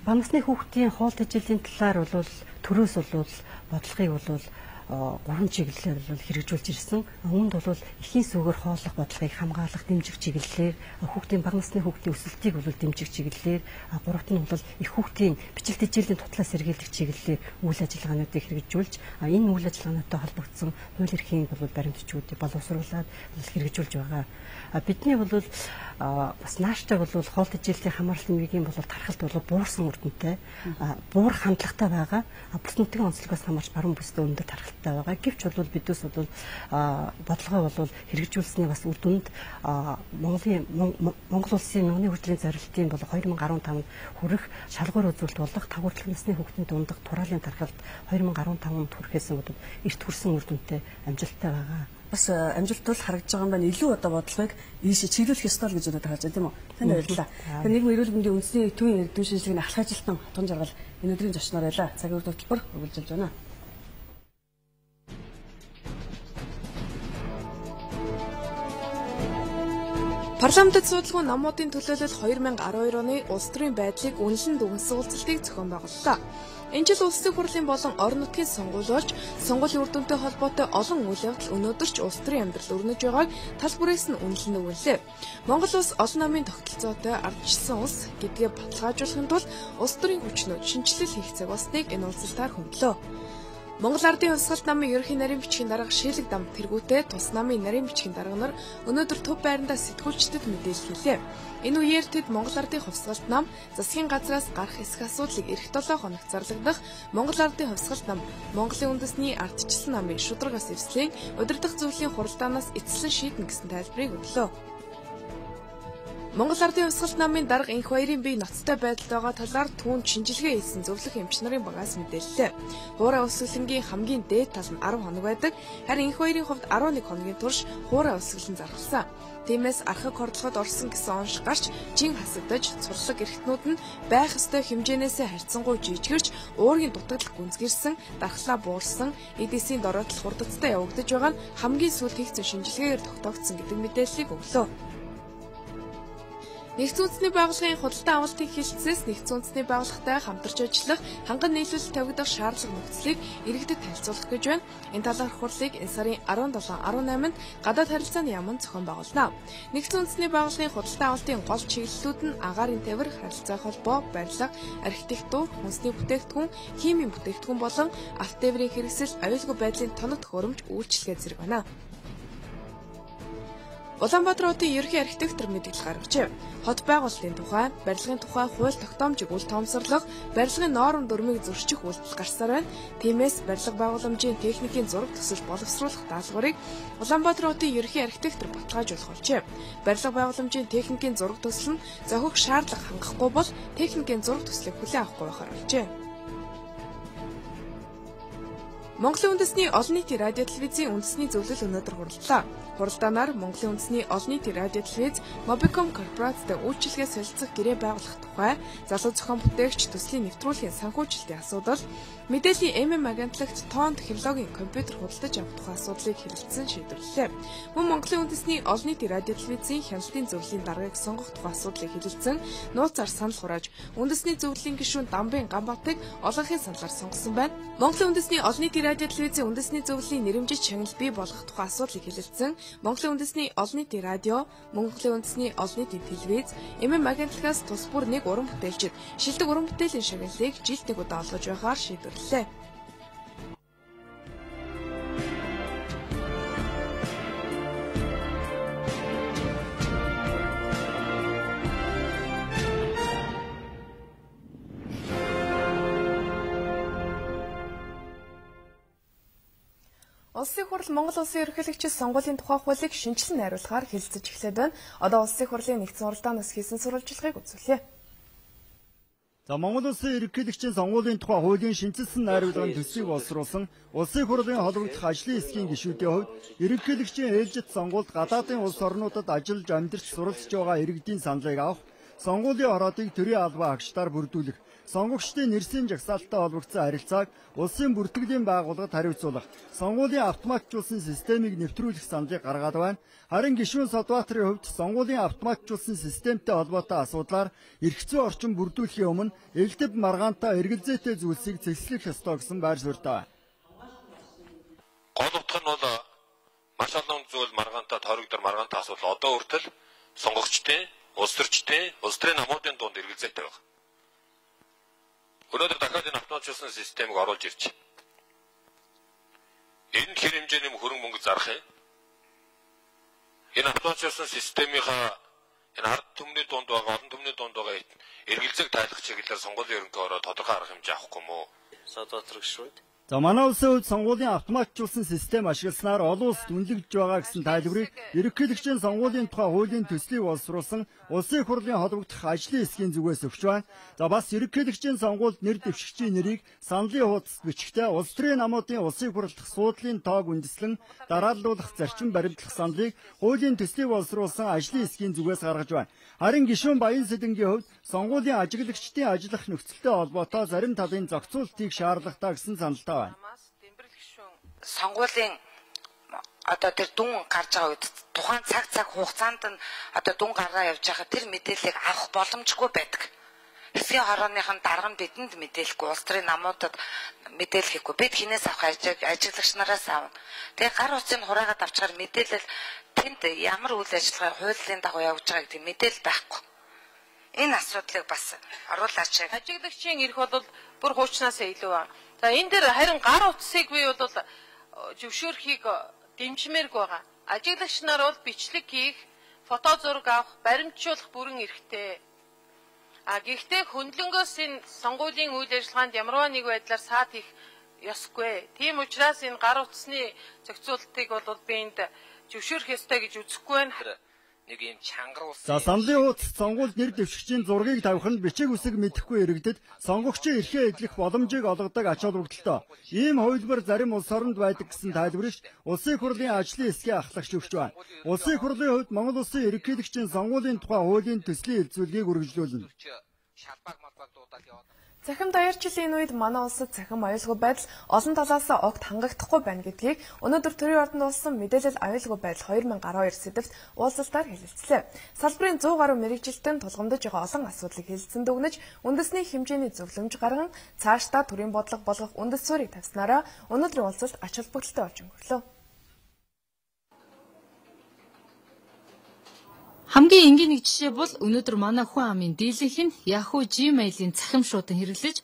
бага насны хүүхдийн хоол тэжээлийн талаар бол төрөөс бол бодлогыг бол 3 чиглэлээр бол хэрэгжүүлж ирсэн. Үүнд бол эхийн сүгээр хооллох бодлогыг хамгаалах дэмжих чиглэлээр хүүхдийн бага насны хүүхдийн өсөлтийг бол дэмжих чиглэлээр 3-т нь бол их хүүхдийн бичил тэжээлийн тутлаас сэргийлэх чиглэлээр үйл ажиллагаануудыг хэрэгжүүлж энэ үйл ажиллагаануудтай холбогдсон хууль эрхийн бол баримтчүүдийг боловсруулад хэрэгжүүлж байгаа. Бидний бол бас нааштай бол хоол тэжээлийн хамааралт эмнэлгийн бол тархалт бол буурсан үр дүнтэй буур хандлагатай байгаа. Бүс нутгийн онцлогоос хамаарч баруун бүсдээ өндөр тархалтай байгаа. Гэвч бол бидээс бол бодлогоо бол хэрэгжүүлсний бас үр дүнд Монгол улсын мөнгөний хөгжлийн зорилтын бол 2015 хүрэх шалгуур үзүүлэлт болох 5 хүртэлх насны хүүхдийн дундах тураалын тархалт 2015 онд хүрэхээс бол эрт хүрсэн үр дүнтэй амжилттай байгаа бас амжилттай харагдаж байгаа юм байна. Илүү одоо бодлогыг ийшээ чиглүүлэх ёстой гэж бодож байгаа тийм үү? Танд баярлалаа. Тэгэхээр нийгмийн эрүүл мэндийн үндэсний төвийн эрдэмтэн шинжилгээний алхах ажилтан хатган жаргал энэ өдрийн зочноор байлаа. Цагийн үр хөтөлбөр үргэлжилж байна. Парламентд судалгаа намуудын төлөөлөл 2012 оны улс төрийн байдлыг үнэлэн дүгнсэн уулзалтыг зохион байгууллаа. Энэ жил улсын хурлын болон орон нутгийн сонгуул болж, сонгуулийн үр дүнтэй холбоотой олон үйл явдал өнөөдөр ч улс төрийн амьдрал өрнөж байгааг тал бүрээс нь үнэлэн өгүүлээ. Монгол улс олон намын тогтолцоотой ардчилсан улс гэдгээ баталгаажуулахын тулд улс төрийн хүчнүүд шинжилэл хийх цаг болсныг энэ уулзалтаар хөтлөө. Монгол Ардын Хувьсгалт намын ерөнхий нарийн бичгийн дарга Шилэг Дам тэргүүтээ тус намын нарийн бичгийн дарга нар өнөөдөр төв байрандаа сэтгүүлчдэд мэдээлэл хийлээ. Энэ үеэр тэд Монгол Ардын Хувьсгалт нам засгийн газраас гарах эсэх асуудлыг эх 7 хоногт зарлагдах Монгол Ардын Хувьсгалт нам Монголын үндэсний ардчилсан намын шударгаас эвслийн удирдах зөвлөлийн хуралдаанаас эцэслэн шийднэ гэсэн тайлбарыг өглөө. Монгол Ардын Хувьсгалт намын дарга энх баярын бие ноцтой байдалд байгаа талаар түүнд шинжилгээ хийсэн зөвлөх эмч нарын багаас мэдээллээ. Хуурай өсгөлөнгийн хамгийн дээд тал нь 10 хоног байдаг. Харин энх баярын хувьд 11 хоногийн турш хуурай өсгөлөн зархалсан. Тиймээс архаг хордлогод орсон гэсэн онш гарч жин хасагдаж цурлаг эрхтнүүд нь байх ёстой хэмжээнээсээ харьцангуй жижигэрч уургийн дутагдал гүнзгийрсэн, дархлаа буурсан, эдисийн дороотол хурдцтай явагдаж байгаа нь хамгийн сүүлд хийгдсэн шинжилгээгээр тогтоогдсон гэдэг мэдээллийг өглөө. Нэгдсэн үндэсний байгууллагын худалдан авалтын хилцээс нэгдсэн үндэсний байгууллагатай хамтарч ажиллах ханган нийлүүлэлт тавигдах шаардлага нөхцөлийг иргэдэд танилцуулах гэж байна. Энэ талаарх хурлыг энэ сарын 17-18-нд гадаад харилцааны яамд зохион байгуулна. Нэгдсэн үндэсний байгууллагын худалдан авалтын гол чиглэлүүд нь агаарын тавир, харилцаа холбоо, барилга, архитектур, хүнсний бүтээгдэхүүн, химийн бүтээгдэхүүн болон автотеврийн хэрэгсэл, аюулгүй байдлын тоног төхөөрөмж, үйлчилгээ зэрэг байна. Улаанбаатар хотын ерөнхий архитектор мэдээлэл гаргажээ. Хот байгуулалтын тухай, барилгын тухай хууль тогтоомжийг үл тоомсорлох, барилгын норм дүрмийг зөрчих үйлдэл гарсаар байна. Тиймээс барилга байгууламжийн техникийн зураг төсөлж боловсруулах даалгаврыг Улаанбаатар хотын ерөнхий архитектор баталгаажуулах болжээ. Барилга байгууламжийн техникийн зураг төсөл нь зохих шаардлага хангахгүй бол техникийн зураг төслийг хүлээн авахгүй байхаар болжээ. Монголын үндэсний олон нийтийн радио телевизийн үндэсний зөвлөл өнөөдөр хурлаа. Хуралдаанаар Монголын үндэсний олон нийтийн радио телевиз Mobicom корпорацтай үйлчилгээ солилцох гэрээ байгуулах тухай, залуу зохион бүтээгч төслийн нэвтрүүлгийн санхүүжилтийн асуудал, мэдээллийн агентлагт тоон технологийн компьютер худалдаж авах тухай асуудлыг хэлэлцэн шийдвэрлэлээ. Мөн Монголын үндэсний олон нийтийн радио телевизийн хяналтын зөвлөлийн даргаыг сонгох тухай асуудлыг хэлэлцэн нууцаар санал хурааж, үндэсний зөвлөлийн гишүүн Дамбын Ганбатыг олонхын саналаар сонгосон байна. Монголын үндэсний олон нийтийн радио телевизийн үндэсний зөвлөлийн нэрэмжит чанал бий болгох тухай асуудлыг хэлэлцэн Монголын үндэсний олон нийтийн радио, Монголын үндэсний олон нийтийн телевиз, агентлагаас тус бүр нэг уран бүтээлчид шилдэг уран бүтээлийн шагналыг жилд нэг удаа олгож байхаар шийдвэрлэлээ. Улсын хурал Монгол улсын ерөнхийлөгчид сонгуулийн тухай хуулийг шинжилэн найруулахаар хэлэлцэж эхлээд байна. Одоо улсын хурлын нэгдсэн уралдаанаас хийсэн сурвалжлагыг үзүүлье. За Монгол улсын ерөнхийлөгчийн сонгуулийн тухай хуулийн шинжилсэн найруулгын төсвийг боловсруулсан улсын хурлын холбогдох ажлын хэсгийн гишүүдийн хувьд ерөнхийлөгчийн ээлжит сонгуульд гадаадын улс орнуудад ажиллаж амьдарч суралцж байгаа иргэдийн саналыг авах, сонгуулийн ороодыг төрийн албан хаагчдаар бүрдүүлэх, сонгогчдын нэрсийн жагсаалттай холбогдсон харилцааг улсын бүртгэлийн байгууллагад хариуцуулах, сонгуулийн автоматжуулсан системийг нэвтрүүлэх саналыг гаргаад байна. Харин гишүүн Содбаатарын хувьд сонгуулийн автоматжуулсан системтэй холбоотой асуудлаар эрх зүйн орчин бүрдүүлэхийн өмнө элдэв маргаантай эргэлзээтэй зүйлсийг цэцлэх ёстой гэсэн байр суурьтай байна. Гол утга нь бол маш олон зүйл маргаантай тойрогдор маргаантай асуудал одоо хүртэл сонгогчдын, улс төрчдийн, улс төрийн намуудын дунд эргэлзээтэй байна. Өнөөдөр дахиад энэ автоматжуулсан системийг оруулж ирж энэ хэр хэмжээний хөрөнгө мөнгө зарах юм. Энэ автоматжуулсан системийнхаа энэ ард түмний дунд байгаа, олон түмний дунд байгаа эргэлзээг тайлах чиглэлээр сонгуулийн ерөнхий ороо тодорхой арга хэмжээ авахгүй мó? Содбаатар гишүүд. За манай улсын хувьд сонгуулийн автоматжуулсан систем ашигласнаар олон улсад үнэлэгдэж байгаа гэсэн тайлбарыг ерөнхийлөгчийн сонгуулийн тухай хуулийн төслийг боловсруулсан улсын хурлын холбогдох ажлын хэсгийн зүгээс өгч байна. За бас ерөнхийлөгчийн сонгуульд нэр дэвшигчийн нэрийг саналын хуудасд бичгтээ улс төрийн намуудын улсын хурал дахь суудлын тоог үндэслэн дарааллуулах зарчим баримтлах саналыг хуулийн төслийг боловсруулсан ажлын хэсгийн зүгээс гаргаж байна. Харин гишүүн Баянсэлэнгийн хувьд сонгуулийн ажиглагчдын ажиллах нөхцөлтэй холбоотой зарим талын зохицуултыг шаардлагатай гэсэн саналтай байна. Сонгуулийн одоо тэр дүн гарч байгаа үед тухайн цаг хугацаанд нь одоо дүн гараа явж байгаа тэр мэдээллийг авах боломжгүй байдаг. Хэсгийн хорооныхын дарга нь бидэнд мэдээлэхгүй, улс төрийн намуудад мэдээлэхгүй. Бид хинээс авах ажиглагч нараас аавна. Тэгээ гар утсыг хураагаад авчгаар мэдээлэл тэнд ямар үйл ажиллагаа хуулийн дагуу явж байгаа гэдэг мэдээлэл байхгүй. Энэ асуудлыг бас оруулаач. Ажиглагчийн эрх бол бүр хуучнаас илүү байна. За энэ дээр харин гар утсыг би бол зөвшөөрөхийг дэмжмээрг байгаа. Ажиглагч нар бол бичлэг хийх, фото зураг авах, баримтжуулах бүрэн эрхтэй. Гэхдээ хөндлөнгөөс энэ сонгуулийн үйл ажиллагаанд ямарваа нэг байдлаар саад хийх ёсгүй. Тийм учраас энэ гар утасны зохицуултыг бол би энд зөвшөөрөх ёстой гэж үзэхгүй байна. Нэг юм чангаруулсан. За саналын хуудасд сонгуульд нэр дэвшигчийн зургийг тавих нь бичиг үсэг мэдэхгүй иргэдэд сонгогчийн эрхээ эдлэх боломжийг олгодог ач холбогдолтой. Ийм хувилбар зарим улс оронд байдаг гэсэн тайлбарыг улсын хурлын ажлын хэсгийн ахлагч өгч байна. Улсын хурлын хувьд Монгол улсын ерөнхийлөгчийн сонгуулийн тухай хуулийн төслийн хэлцүүлгийг үргэлжлүүлнэ. Цахим даяарчлалын үед манай улсад цахим аюулгүй байдал олон талаас огт хангахдахгүй байна гэдгийг өнөөдөр төрийн ордонд улсан мэдээлэл аюулгүй байдал 2012 сэдвт уулзалтаар хэлэлцлээ. Салбарын 100 гаруй мэргэжилтэн тулгамдж байгаа олон асуудлыг хэлэлцэн дүгнэж үндэсний хэмжээний зөвлөмж гарган цаашдаа төрийн бодлого болгох үндэс суурийг тавьснараа өнөөдрийн уулзалт ач холбогдолтой болж өнгөрлөө. Хамгийн энгийн нэг жишээ бол өнөөдөр манай хүн амын дийлэнх нь Yahoo Gmail-ийн цахим шуудан хэрэглэж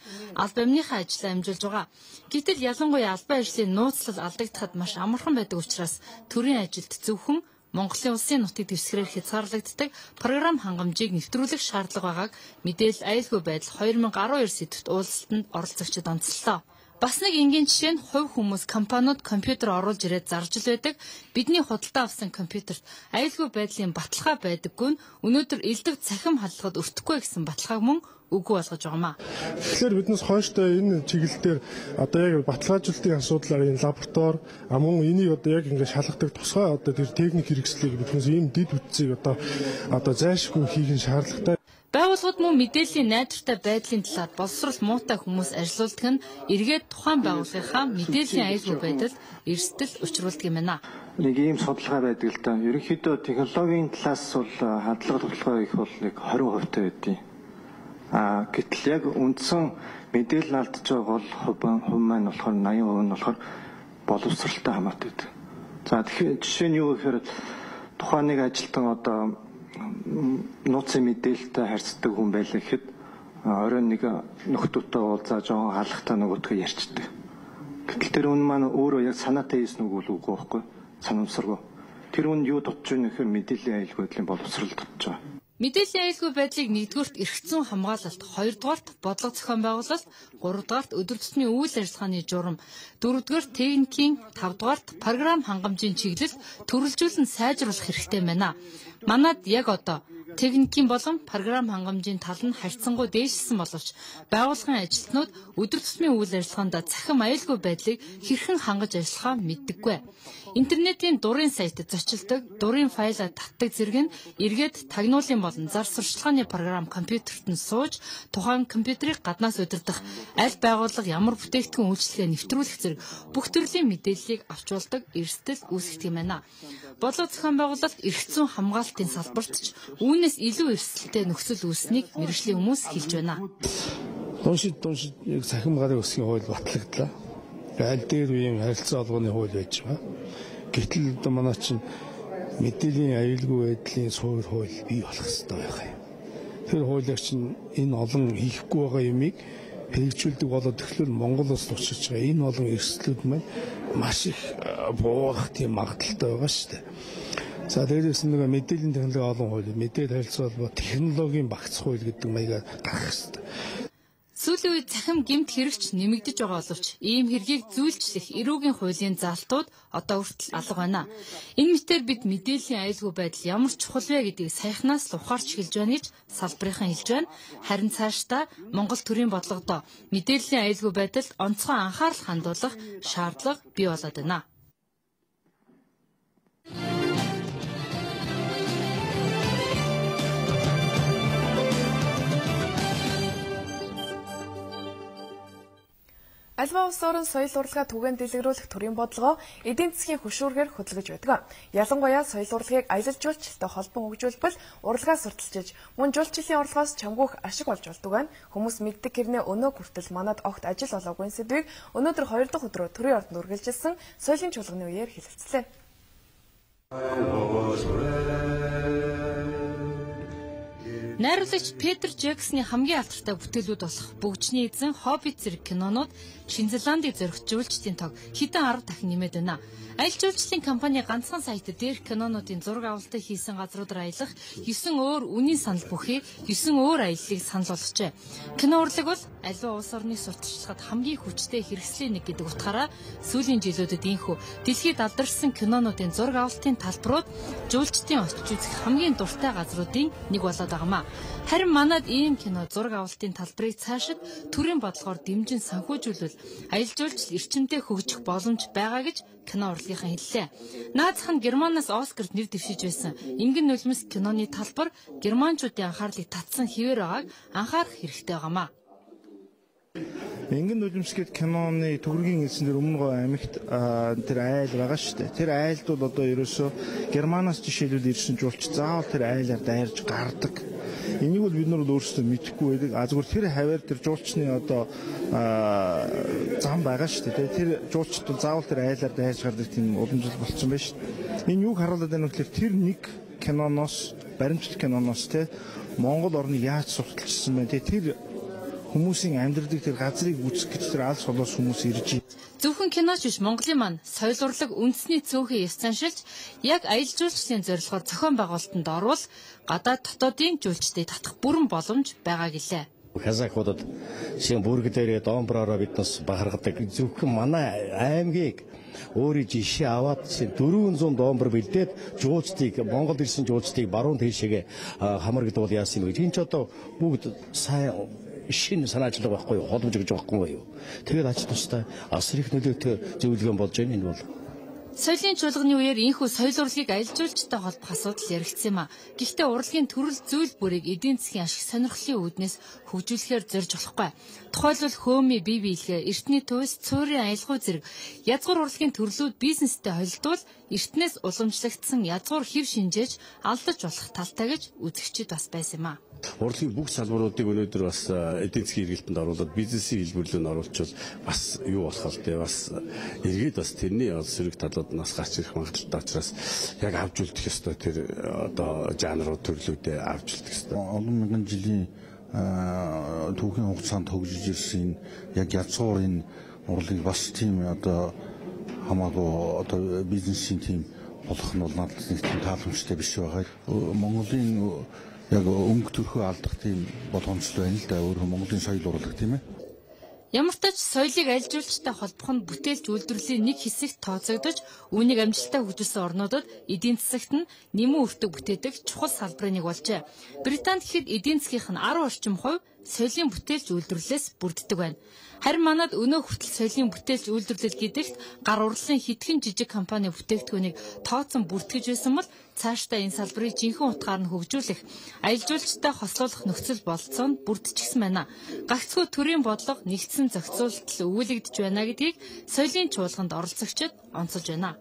албан амныхаа ажлаа амжуулж байгаа. Гэтэл ялангуяа албан ажлын нууцлал алдагдахад маш амархан байдаг учраас төрийн ажилд зөвхөн Монголын улсын нутгийг дэвсгэрээр хязгаарлагддаг програм хангамжийг нэвтрүүлэх шаардлага байгааг мэдээлэл аюулгүй байдал 2012 сэдвт уулзалтанд оролцогчид онцлоо. Бас нэг энгийн жишээ нь хувь хүмүүс компаниуд компьютер оруулж ирээд зарж л байдаг. Бидний худалдаа авсан компьютерт аюулгүй байдлын баталгаа байдаггүй нь өнөөдөр элдв цахим халдлагад өртөхгүй гэсэн баталгааг мөн үгүй болгож байгаамаа. Тэгэхээр биднес хойштой энэ чиглэлээр одоо яг баталгаажуулалтын асуудлаар энэ лаборатори мөн энийг одоо яг ингээд шалгадаг тусгай одоо тэр техник хэрэгслийг биднес ийм дэд үтцийг одоо зайлшгүй хийх шаардлагатай. Байгууллагууд мөн мэдээллийн найдвартай байдлын талаар боловсрол муутай хүмүүс ажилуулдаг нь эргээд тухайн байгууллагынхаа мэдээллийн аюулгүй байдалд эрсдэл учруулдаг юм байна. Нэг ийм судалгаа байдаг л да. Ерөнхийдөө технологийн талаас бол хандлага тогтолцоо их бол нэг 20% таа байдیں۔ Гэтэл яг үндсэн мэдээлэл алдаж байгаа бол хувь маань болохоор 80% нь болохоор боловсролтой хамаатай байдаг. За тэгэхээр жишээ нь юу гэхээр тухайн нэг ажилтан одоо нууцын мэдээлэлтэй харьцдаг хүн байлаа гэхэд оройн нэг нөхдөөтэй уулзаа жоохон халахтаа нөгөөдгөө ярьчдаг. Гэтэл тэр хүн маань өөрөө яг санаатай хийсэн үг үгүй байхгүй санамсаргүй. Тэр хүн юу дутж байна гэхээр мэдээллийн аюулгүй байдлын боловсрол дутж байгаа. Мэдээллийн аюулгүй байдлыг нэгдүгürt эрх зүйн хамгаалалт, хоёрдугаарт бодлого зохион байгуулалт, гуравдугаарт өдөр тутмын үйл ажиллагааны журам, дөрөвдүгээрт техникийн, тавдугаарт програм хангамжийн чиглэл төрөлжүүлэн сайжруулах хэрэгтэй байна. Манад яг одоо техникийн болон програм хангамжийн тал нь харьцангуй дээшилсэн боловч байгууллагын ажилтнууд өдөр тутмын үйл ажиллагаанд цахим аюулгүй байдлыг хэрхэн хангаж ажиллахаа мэддэггүй. Интернетийн дурын сайтад зочилдог, дурын файлаа татдаг зэрэг нь эргээд тагнуулын болон зар сурталчилгааны програм компьютерт нь сууж тухайн компьютерийг гаднаас удирдах, аль байгууллага ямар бүтээгдэхүүн үйлчилгээ нэвтрүүлэх зэрэг бүх төрлийн мэдээллийг авч болдог эрсдэл үүсгдэг юм байна. Бодлого зохион байгуулалт эрх зүйн хамгаалалтын салбарт ч үүнээс илүү эрсдэлтэй нөхцөл үүснийг мэргэжлийн хүмүүс хэлж байна. Дуншид яг цахим гарын өсгийн хууль батлагдлаа. Аль дээр үеийн харилцаа олгооны хууль байж байгаа. Гэтэл одоо манай чинь мэдээллийн аюулгүй байдлын суурь хууль бий болох хэрэгтэй байх юм. Тэр хуулиар чинь энэ олон хийхгүй байгаа юмыг хэрэгжүүлдэг болоод тэгэхээр Монгол улс учирч байгаа энэ олон эрсдлүүд маань маш их буурах тийм магадaltaй байгаа шүү дээ. За дээрээс нэг мэдээллийн технологийн олон хууль, мэдээлэл харилцаа холбоо технологийн багц хууль гэдэг маягаар гарах хэрэгтэй. Сүүлийн үед цахим гэмт хэрэгч нэмэгдэж байгаа боловч ийм хэргийг зүүлчлэх эрүүгийн хуулийн заалтууд одоо хүртэл алга байна. Энэ мэтээр бид мэдээллийн аюулгүй байдал ямар чухал вэ гэдгийг саяхнаас л ухаарч эхэлж байна гэж салбарынхан хэлж байна. Харин цаашдаа Монгол төрийн бодлогодоо мэдээллийн аюулгүй байдалд онцгой анхаарал хандуулах шаардлага бий болоод байна. Альва улс орон соёл урлагаа түгээн дэлгэрүүлэх төрийн бодлогоо эдийн засгийн хөшүүргээр хөдөлгөж байдаг. Ялангуяа соёл урлагийг аялал жуулчлалтай холбон хөгжүүлбэл урлагаа сурталчилж, мөн жуулчлалын орлогоос чамгүйх ашиг болж болдог байна. Хүмүүс мэддэг гэрнээ өнөө хүртэл манад огт ажил олоогүй сэдвийг өнөөдөр 2 дахь өдрөө төрийн ордонд үргэлжилсэн соёлын чуулганы үеэр хэлэлцлээ. Найруулагч Петр Джексны хамгийн алдартай бүтээлүүд болох Бөгжний эзэн, Хоббит зэрэг кинонууд Шинэ Зеландыг зориулж жуулчдын тог хэдэн 10 дахин нэмээд байна. Аялал жуулчлалын компани ганцхан сайт дээр кинонуудын зураг авалтыг хийсэн газруудаар аялах 9 өөр үнийн санал бүхий 9 өөр аяллыг санал болгожээ. Кино урлаг бол аливаа улс орны сурталчилгад хамгийн хүчтэй хэрэгслийн нэг гэдэг утгаараа сүүлийн жилүүдэд инхүү дэлхийд алдаршсан кинонуудын зураг авалтын талбарууд жуулчдын очиж үзэх хамгийн дуртай газруудын нэг болоод байгаамаа. Харин манад ийм кино зураг авалтын талбарыг цаашид төрийн бодлогоор дэмжин санхүүжүүлвэл аялал жуулчлал эрчимтэй хөгжих боломж байгаа гэж кино урлагийнхан хэллээ. Наазах нь Германаас Оскарт нэр дэвшиж байсан Ингэн нулимс киноны талбар германчуудын анхаарлыг татсан хэвээр байгааг анхаарах хэрэгтэй байгаамаа. Ингэн нулимс гэдэг киноны төгрөгийн эзэн дээр өмнө гоо амьд тэр айл байгаа шүү дээ. Тэр айлд бол одоо ерөөсөө Германаас жишээлбэл ирсэн жуулч заавал тэр айлаар дайрж гардаг. Энийг бол бид нар өөрсдөө мэдэхгүй байдаг. Зүгээр тэр хаваар тэр жуулчны одоо зам байгаа шүү дээ. Тэр жуулчд заавал тэр айлаар дайрж гардаг тийм уламжлал болцсон байна шүү дээ. Энэ юуг харуулдаг вэ гэхээр тэр нэг киноноос, баримтлал киноноос те Монгол орны яаж сурталчилсан бэ? Тэр хүмүүсийн амьдралыг тэр газрыг үзэх гэж тэр алс холоос хүмүүс ирж байна. Зөвхөн киноч биш, Монголын маань соёл урлаг үндэсний цөөхөн ёс заншилж яг аялал жуулчлалын зорилгоор зохион байгуулалтанд орвол гадаад дотоодын жуулчдыг татах бүрэн боломж байгаа гэлээ. Казахуудад шин бүрг дээрээ домбраараа биднес бахаргадаг зөвхөн манай аймгийг өөрийн жишээ аваад 400 домбор бэлдээд жуулчдыг Монгол ирсэн жуулчдыг баруун тийшээгээ хамрагдуул яасан юм. Энд ч одоо бүгд сайн шинэ санаачлага байхгүй юу, холбож өгч байгаа байхгүй юу. Тэгээд ач тустай асар их нөлөөтэй зөвлөгөө болж байна энэ бол. Соёлын чуулганы үеэр инхүү соёл урлагийг аялал жуулчтай холбох асуудал яригдсан юм а. Гэхдээ урлагийн төрөл зүйл бүрийг эдийн засгийн ашиг сонирхлын үүднээс хөгжүүлэхээр зорж болохгүй. Тухайлбал хөөмийн бие биелгээ, эртний туйс, цуурын аялгау зэрэг язгуур урлагийн төрлүүд бизнестэй холилдвол эртнээс уламжлагдсан язгуур хэв шинжээж алдаж болох талтай гэж үзэгчид бас байсан юм а. Урлагийн бүх салбаруудыг өнөөдөр бас эдийн засгийн эргэлтэнд оруулаад бизнесийн хэлбэрлэлд оруулчвал бас юу болох вэ? Бас эргээд бас тэрний сөрөг талууд нас гарч ирэх магадaltaй учраас яг авч үлдэх ёстой тэр одоо жанрууд төрлүүдээ авч үлдэх ёстой. Олон мянган жилийн түүхийн хугацаанд хөгжиж ирсэн яг язгуур энэ урлагийг бас тийм одоо хамаагүй одоо бизнесийн тийм болох нь бол надад нэг тийм тааламжтай биш байгаа. Монголын яг өнгө төрхөө алдах тийм боломжтой байна л да. Өөрөөр Монголын соёл урлаг тийм ээ. Ямар ч тач соёлыг аялал жуулчтай холбох нь бүтээлч үйлдвэрлэлийн нэг хэсэгт тооцогдож, үүнийг амжилттай хөгжүүлсэн орнуудад эдийн засагт нь нэмэн өртөг бүтээдэг чухал салбарын нэг болжээ. Британд гэхэд эдийн засгийнх нь 10 орчим хувь соёлын бүтээлч үйлдвэрлэлээс бүрддэг байна. Харин манад өнөө хүртэл соёлын бүтээлч үйлдвэрлэл гэдэгт гар урлалын хитгэн жижиг компани бүтээгдэхүүнийг тооцсон бүртгэж байсан бол цаашдаа энэ салбарыг жинхэнэ утгаар нь хөгжүүлэх, аялал жуулчтай хослуулах нөхцөл бололцоонд бүрдчихсэн байна. Гагцхүү төрийн бодлого нэгдсэн зохицуулалт өгүүлэгдэж байна гэдгийг соёлын чуулганд оролцогчид онцолж байна.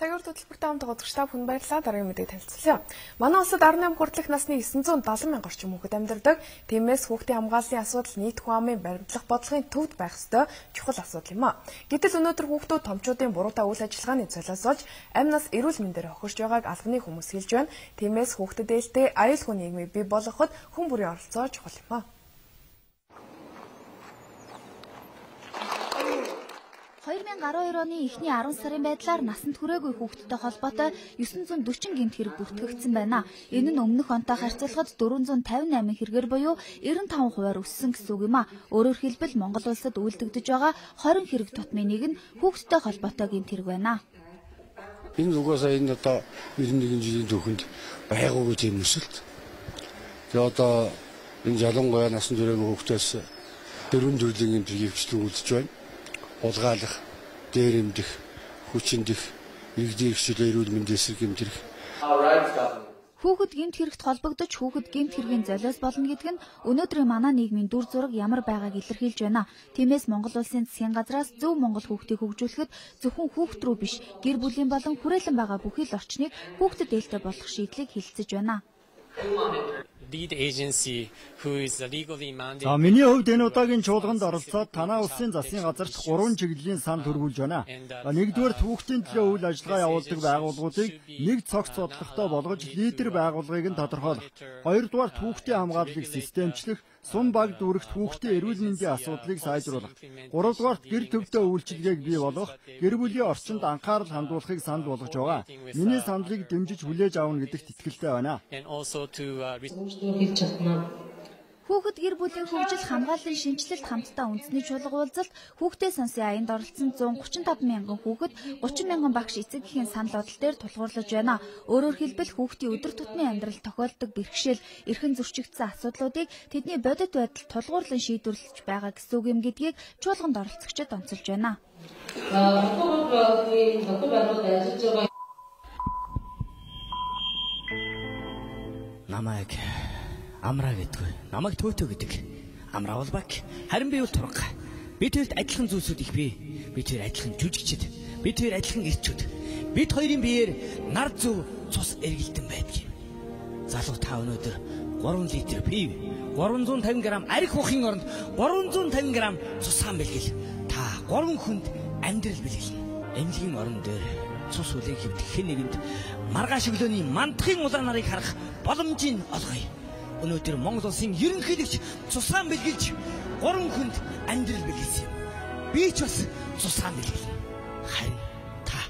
Цагаар хөтөлбөртэй хамт удирдлагын хүн баярлалаа. Дараагийн мэдээг танилцуулъя. Манай улсад 18 хүртэлх насны 970 мянга орчим хүүхэд амьдардаг. Тиймээс хүүхдийн хамгааллын асуудал нийт хүн амын баримтлах бодлогын төвд байх ёстой чухал асуудал юм а. Гэтэл өнөөдөр хүүхдүүд томчуудын буруутай үйл ажиллагааны цолоос олж амь нас эрүүл мэндээр хохирч байгааг албаны хүмүүс хэлж байна. Тиймээс хүүхдэд ээлтэй аюулгүй нийгмийг бий болгоход хүн бүрийн оролцоо чухал юм а. 2012 оны эхний 10 сарын байдлаар насанд хүрээгүй хүүхдтэй холбоотой 940 гэмт хэрэг бүртгэгдсэн байна. Энэ нь өмнөх онтой харьцуулахад 458 хэрэгээр буюу 95% өссөн гэсэн үг юм а. Өөрөөр хэлбэл Монгол улсад үйлдэгдэж байгаа 20 хэрэг тутмын нэг нь хүүхдтэй холбоотой гэмт хэрэг байна. Энэ угаасаа энэ одоо 91 жилийн түүхэнд байгаагүй тийм өсөлт. Тэгээ одоо энэ жалангуяа насан туршийн хүүхдээс дөрвөн төрлийн гэмт хөвчлэн үлдэж байна. Улгаалах, дээрэмдэх, хүчиндэх, иргэдийн хвшилээ эрүүл мэндийн эсрэг гэмт хэрэг. Хүүхэд гэмт хэрэгт холбогдож хүүхэд гэмт хэргийн золиос болно гэдэг нь өнөөдрийн манай нийгмийн дүр зураг ямар байгааг илэрхийлж байна. Тиймээс Монгол улсын засгийн газраас зөв Монгол хүүхдийг хөгжүүлэхэд зөвхөн хүүхэд рүү биш, гэр бүлийн болон хүрээлэн байгаа бүхий л орчныг хүүхдэд ээлтэй болгох шийдлийг хэлэлцэж байна. За миний хувьд энэ удаагийн чуулганд оролцоод танаа улсын засгийн газарт 3 чиглэлийн сан төрүүлж байна. Нэгдүгээр хүүхдийн төлөө үйл ажиллагаа явуулдаг байгууллагуудыг нэг цогц бодлоготой болгож лидер байгууллагыг нь тодорхойлох. Хоёрдугаар хүүхдийн хамгааллыг системчлэх, сум баг дүүрэгт хүүхдийн эрүүл мэндийн асуудлыг сайжруулах. Гуравдугаарт гэр төвтэй үйлчилгээг бий болгох, гэр бүлийн орчинд анхаарал хандуулахыг санал болгож байгаа. Миний саналыг дэмжиж хүлээж авна гэдэгт итгэлтэй байна. Хүүхэд гэр бүлийн хөгжил хамгааллын шинжилэлт хамтдаа үндэсний чуулга уулзалт хүүхдээ сонсын аянд оролцсон 135 мянган хүүхэд 30 мянган багш эцэг эхийн санал бодол дээр тулгуурлаж байна. Өөрөөр хэлбэл хүүхдийн өдөр тутмын амьдрал тохиолдог бэрхшээл, эрхэн зөрчигдсөн асуудлуудыг тэдний бодит байдал тулгуурлан шийдвэрлэж байгаа гэсэн үг юм гэдгийг чуулганд оролцогчид онцолж байна. Намайг Амраа гэдэг. Намайг Төтө гэдэг. Амраа бол баг. Харин би бол Турга. Бид хоёрт адилхан зүйлсүүд их бий. Бид хоёр адилхан жүжигчд. Бид хоёр адилхан эрчүүд. Бид хоёрын биеэр нар зүв цус эргэлдэн байдаг юм. Залуу та өнөөдөр 3 литр пив, 350 г арх ухын оронд 350 г цусаан бэлгэл. Та 3 хүнд амьдрал бэлгэлнэ. Эмнэлгийн орон дээр цус үлээх хэвдэх хэн нэгэнд маргааш өглөөний мандахын улаан нарыг харах боломжийг олгоё. Өнөөдөр Монгол улсын ерөнхийлөгч цусаан бэлгэлж 3 хүнд амьдрал бэлгэлсэн юм. Би ч бас цусаан бэлгэлнэ. Харин та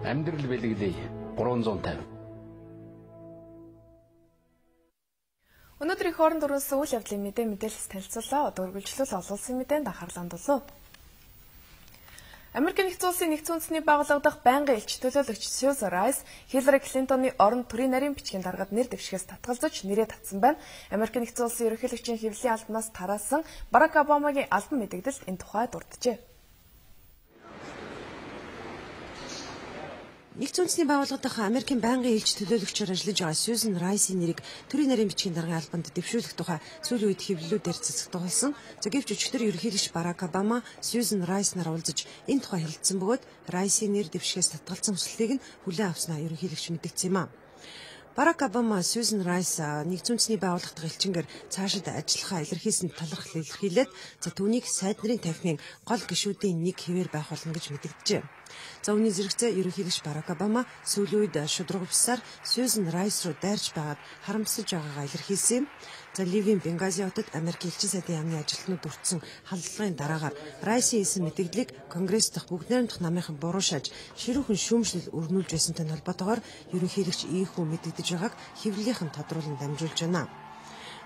амьдрал бэлгэлээ 350. Өнөөдрийн хооронд өрнөсөн үйл явдлын мэдээлэл танилцуулаа. Одоо үргэлжлүүл олон улсын мэдээнд анхаарлаа хандуулав. Америк нэгдсэн улсын нэгдсэн үндэсний байгууллага дахь байнгын элч төлөөлөгч Сьюзан Райс Хиллари Клинтоны орон төрийн нарийн бичгийн даргад нэр дэвшгээс татгалзаж нэрээ татсан байна. Америк нэгдсэн улсын ерөнхийлөгчийн хэвлэлийн албанаас тараасан Барак Обамагийн албан мэдээлэлд энэ тухай дурджээ. Нэгдсэн үндэсний байгууллага дахь Америкийн байнгын элч төлөөлөгчөөр ажиллаж байгаа Сьюзан Райсийн нэрийг төрийн нарийн бичгийн даргын албанд дэвшүүлэх тухай сүүлийн үед хэвлэлүүдээр цэцэгдүүлсэн. Гэвч өчигдөр ерөнхийлөгч Барак Обама Сьюзан Райс нар уулзаж энэ тухай хэлэлцсэн бөгөөд Райсийн нэр дэвшгээс татгалзсан хүслийг нь хүлээн авснаа ерөнхийлөгч мэдгдсэн юм а. Барак Обама Сьюзан Райс нэгдсэн үндэсний байгууллага дахь элчингээр цаашид ажиллахаа илэрхийлсэн талархал илэрхийлээд түүнийг сайд нарын танхимын гол гишүүдийн нэг хэвээр байх болно гэж мэдэгджээ. Үүний зэрэгцээ ерөнхийлөгч Барак Обама сүүлийн үед шударга бусаар Сьюзан Райс руу дайрч байгаад харамсаж байгаагаа илэрхийлсэн. Ливийн Бенгази хотод Америк элчин сайдын яамны ажилтнууд өртсөн халдлагын дараагаар Райсийн эсэн мэдээллийг Конгресс дахь бүгд найрамдах намынхан буруушааж ширүүхэн шүүмжлэл өрнүүлж байсантай холбоотойгоор ерөнхийлөгч ийхүү мэдэгдэж байгааг хэвлэлийнхэн тодруулан дамжуулж байна.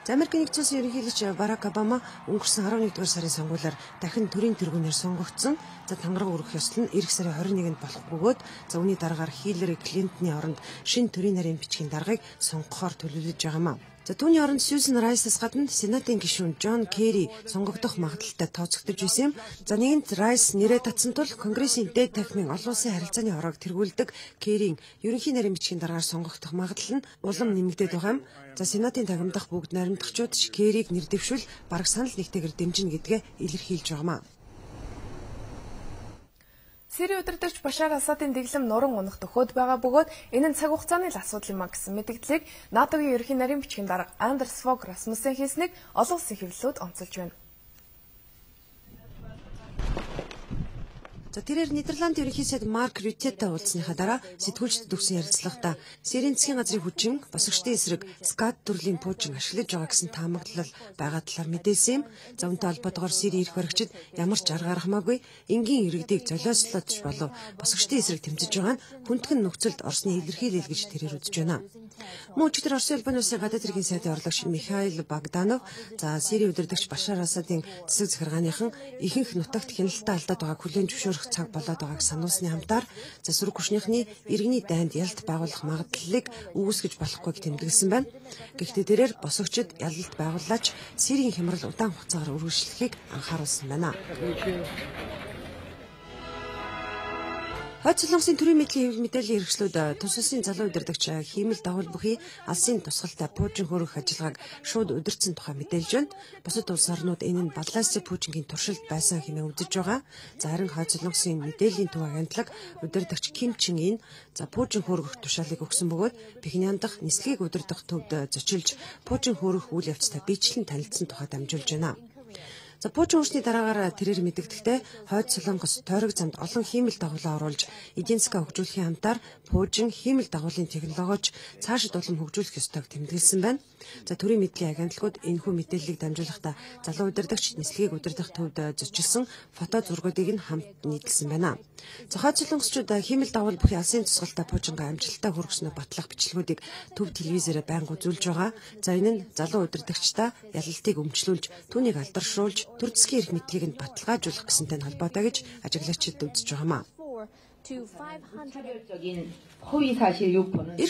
Америкийн нэгдсэн улсын ерөнхийлөгч Барак Обама өнгөрсөн 11-р сарын сонгуулиар дахин төрийн тэргүүнээр сонгогдсон. Тангараг өргөх ёслол нь эх сарын 21-нд болох бөгөөд үүний дараагаар Хиллари Клинтоны оронд шинэ төрийн нарийн бичгийн даргаыг сонгохоор төлөвлөж байгаа юм а. Түүний оронд Сьюзан Райсаас гадна Сенатын гишүүн Джон Керри сонгогдох магадлалтай тооцогдож байсан юм. Нэгэнт Райс нэрээ татсан тул Конгрессийн дээд танхимын олон улсын харилцааны хороог тэргүүлдэг Керрийн ерөнхий нарийн бичгийн дараагаар сонгогдох магадлал нь улам нэмэгдээд байгаа юм. Сенатын танхим дахь бүгд найрамдагчид Керрийг нэр дэвшүүл бараг санал нэгтэйгээр дэмжинэ гэдгээ илэрхийлж байгаа юм. Сирийн удирдагч Башар Асадын дэглэм нуран унах төхөөд байгаа бөгөөд энэ нь цаг хугацааны л асуудал юм а гэсэн мэдээллийг НАТОгийн ерөнхий нарийн бичгийн дарга Андерс Фог Расмуссен хийснийг олон улсын хэвлэлүүд онцолж байна. За тэрээр Нидерландын ерөнхий сайд Марк Рютетэй уулзсныхаа дараа сэтгүүлчдэд өгсөн ярилцлагада Сирийн засгийн газрын хүчин босгочдын эсрэг СКАД төрлийн пуужин ашиглаж байгаа гэсэн таамаглал байгаа талаар мэдээсэн юм. За үүнтэй холбоотойгоор Сирийн эрх баригчид ямар ч арга гаргамаагүй энгийн иргэдийг золиослооч болов босгочдын эсрэг тэмцэж байгаа нь хүндхэн нөхцөлд Оросны илэрхийлэл гэж тэрээр үзэж байна. Мөн өчигдөр Оросын улбаны улсын гадаад хэргийн сайдын орлогч Михаил Богданов за Сирийн удирдагч Башар Асадын засаг захиргааныхан ихэнх нутагт хяналтаа алдаад байгааг хүлээн зөвшөөрөх цаг болоод байгааг сануулсны хамтаар засвар хүчнийхний иргэний дайнд ялалт байгуулах магадлалыг үүсгэж болохгүйг тэмдэглэсэн байна. Гэхдээ тэрээр босгочид ялалт байгууллаач Сирийн хямрал удаан хугацаагаар үргэлжлэхийг анхааруулсан байна. Хойд Солонгосын төрийн мэдлийн хэвлэл мэдээллийн хэрэгслүүд тус улсын залуу удирдагч хиймэл дагвал бүхий алсын тусгалтай пуужин хөрөх ажиллагааг шууд удирдсан тухай мэдээлж байна. Бусад улс орнууд энэ нь Баласын пуужингийн туршилт байсан хэмээн үзэж байгаа. За харин Хойд Солонгосын мэдээллийн төв агентлаг удирдагч Ким Чин Ин за пуужин хөрөх тушаалыг өгсөн бөгөөд Пхеньян дахь нислэгийг удирдах төвд зочилж пуужин хөрөх үйл явцтай биечлэн танилцсан тухай дамжуулж байна. За пуужин хүчний дараагаар тэрээр мэдэгдэхдээ Хойд Солонгос тойрог замд олон хиймэл дагуулаа оруулж эдийн засгаа хөгжүүлэхийн хамтаар пуужин хиймэл дагуулын технологич цаашид улам хөгжүүлэх ёстойг тэмдэглэсэн байна. За төрийн мэдлийн агентлагууд энэхүү мэдээллийг дамжуулахдаа залуу удирдагч нислэгийг удирдах төвд зочилсон фото зургуудыг нь хамт нийтлсэн байна. За Хойд Солонгосчууд хиймэл дагуул бүхий алсын тусгалтай пуужингаа амжилттай хүргэснээр батлах бичлэгүүдийг төв телевизээр байнга үзүүлж байгаа. За энэ нь залуу удирдагчдаа ялалтыг өмчлүүлж түүнийг алдаршуулж төр засгийн эрх мэдлийг нь баталгаажуулах гэсэнтэй холбоотой гэж ажиглагчид үзэж байгаамаа. Эх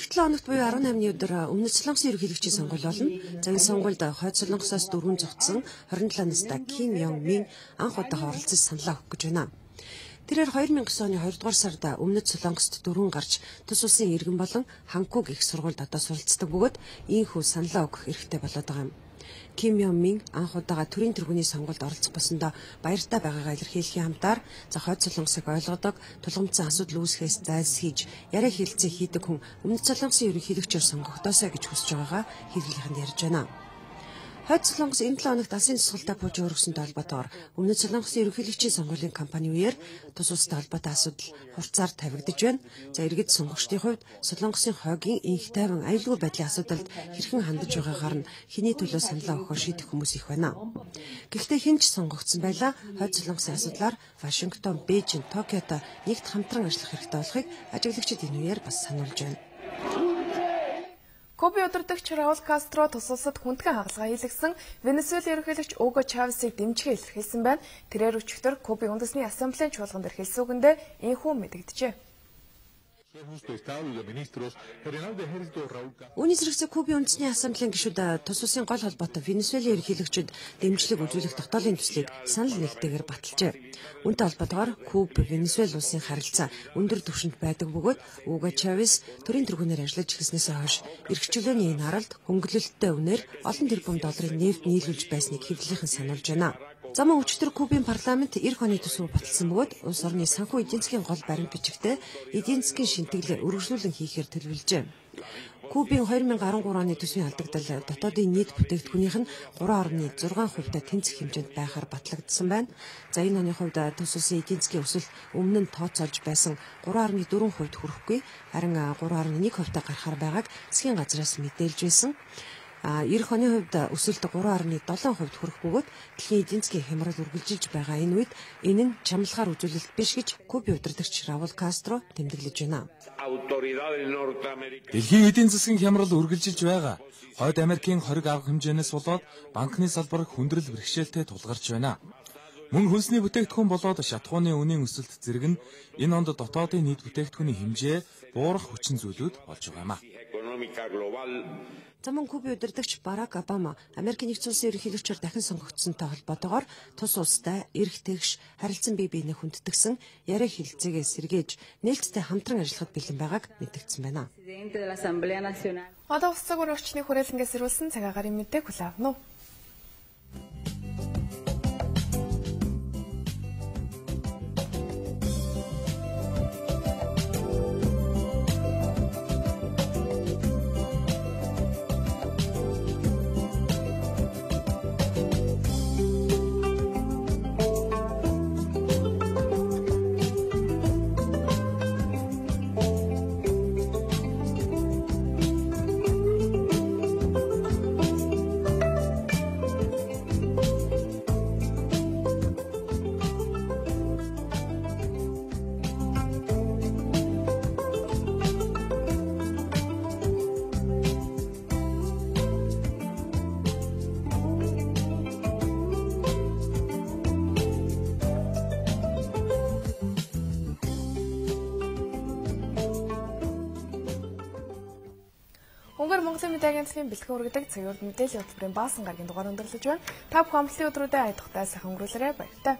7 хоногт буюу 18-ны өдөр Өмнөд Солонгосын ерөнхийлөгчийн сонгуул болно. За энэ сонгуульд Хойд Солонгосоос дөрвөн зогтсон 27 настай Ким Йонг Мин анх удаага оролцож саналаа өгөх гэж байна. Тэрээр 2009 оны 2 дугаар сард Өмнөд Солонгост дөрвөн гарч тус улсын иргэн болон Ханкуг их сургуульд одоо суралцдаг бөгөөд ийхүү саналаа өгөх эрхтэй болоод байгаа юм. Ким Йонг Мин анх удаага төрийн тэргүүний сонгуульд оролцох болсондоо баяртай байгаагаа илэрхийлэхийн хамтаар за Хойд Солонгосыг ойлгодог, тулгымцсан асуудал үүсгэхээс зайлсхийж, яриа хэлцээ хийдэг хүн Өмнөд Солонгосын ерөнхийлөгчөөр сонгогдоосоо гэж хүсэж байгаагаа хэрэглэхэнд ярьж байна. Хойд Солонгос энэ 7 хоногт алсын тусгалтай пуужин өргөсөнтэй холбоотойгоор Өмнөд Солонгосын ерөнхийлөгчийн сонгуулийн кампани үеэр тус улстай холбоотой асуудал хурцаар тавигдж байна. За иргэд сонгогчдын хувьд Солонгосын хойгийн инх тайван аюулгүй байдлын асуудалд хэрхэн хандаж байгаагаар нь хэний төлөө саналаа өгөхөөр шийдэх хүмүүс их байна. Гэхдээ хэн ч сонгогдсон байлаа Хойд Солонгосын асуудлаар Вашингтон, Бээжин, Токиото нэгт хамтран ажиллах хэрэгтэй болохыг ажиглагчид энэ үеэр бас сануулж байна. Куба удирдагч Раул Кастро тус улсад хүндхэн хагалгаа хийлгэсэн Венесуэлийн ерөнхийлөгч Уго Чавесыг дэмжихээ илэрхийлсэн байна. Тэрээр өчигдөр Кубын үндэсний ассамблеийн чуулганд ирхэлсэн үгэндээ энэхүү мэдэгджээ. Үүний зэрэгцээ Кубын үндэсний ассамблеийн гишүүд тус улсын гол холбоотой Венесуэлийн ерөнхийлөгчөд дэмжлэг үзүүлэх тогтоолын төслийг санал нэгтэйгээр баталжээ. Үүнтэй холбоотойгоор Куба Венесуэл улсын харилцаа өндөр түвшинд байдаг бөгөөд Уго Чавес төрийн тэргүүнээр ажиллаж эхэлснээс хойш эрх чөлөөний энэ харалт хөнгөлөлттэй үнээр олон тэрбум долларын нефт нийлүүлж байсныг хэвлэлийнхэн сануулж байна. Замун өчигдөр Кубын парламент эх оны төсөв баталсан бөгөөд улс орны санхүү эдийн засгийн гол баримт бичигтээ эдийн засгийн шинтгэлээ үргэлжлүүлэн хийхээр төлөвлөжээ. Кубын 2013 оны төсвийн алдагдал дотоодын нийт бүтээгдэхүүнийх нь 3.6% тэнцэх хэмжээнд байхаар батлагдсан байна. За энэ оны хувьд тус улсын эдийн засгийн өсөлт өмнө нь тооцоолж байсан 3.4% хүрэхгүй харин 3.1% гарахаар байгааг засгийн газраас мэдээлж байсан. Эх оны хувьд өсөлт 3.7% хүрэх бөгөөд дэлхийн эдийн засгийн хямрал үргэлжилж байгаа энэ үед энэ нь чамлахаар үзүүлэлт биш гэж Кубын удирдагч Раул Кастро тэмдэглэж байна. Дэлхийн эдийн засгийн хямрал үргэлжилж байгаа. Хойд Америкийн хориг авах хэмжээнээс болоод банкны салбар хүндрэл бэрхшээлтэй тулгарч байна. Мөн хөнсний бүтээгдэхүүн болоод шатхууны үнийн өсөлт зэрэг нь энэ онд дотоодын нийт бүтээгдэхүүний хэмжээ буурах хүчин зүйлүүд болж байгаа юм. Замун Кубын удирдагч Барак Обама Америкийн нэгдсэн улсын ерөнхийлөгчөөр дахин сонгогдсонтой холбоотойгоор тус улстай эрх тэгш харилцан бие биенээ хүндэтгсэн яриа хэлцээгээ сэргээж нээлттэй хамтран ажиллахад бэлэн байгааг мэдгдсэн байна. Одоо ус цаг өргөчний хүрээлэнгээс ирүүлсэн цаг агарын мэдээг хүлээн авна. Мөнгөр Монголын мэдээ агентлагийн бэлтгэн үргэлдэг цагийн урд мэдээллийн хөтөлбөрийн баасан гарагийн дугаар өндөрлөж байна. Та бүхэн амралтын өдрүүдэд айдахтай сайхан өнгөрүүлээрэй баярлалаа.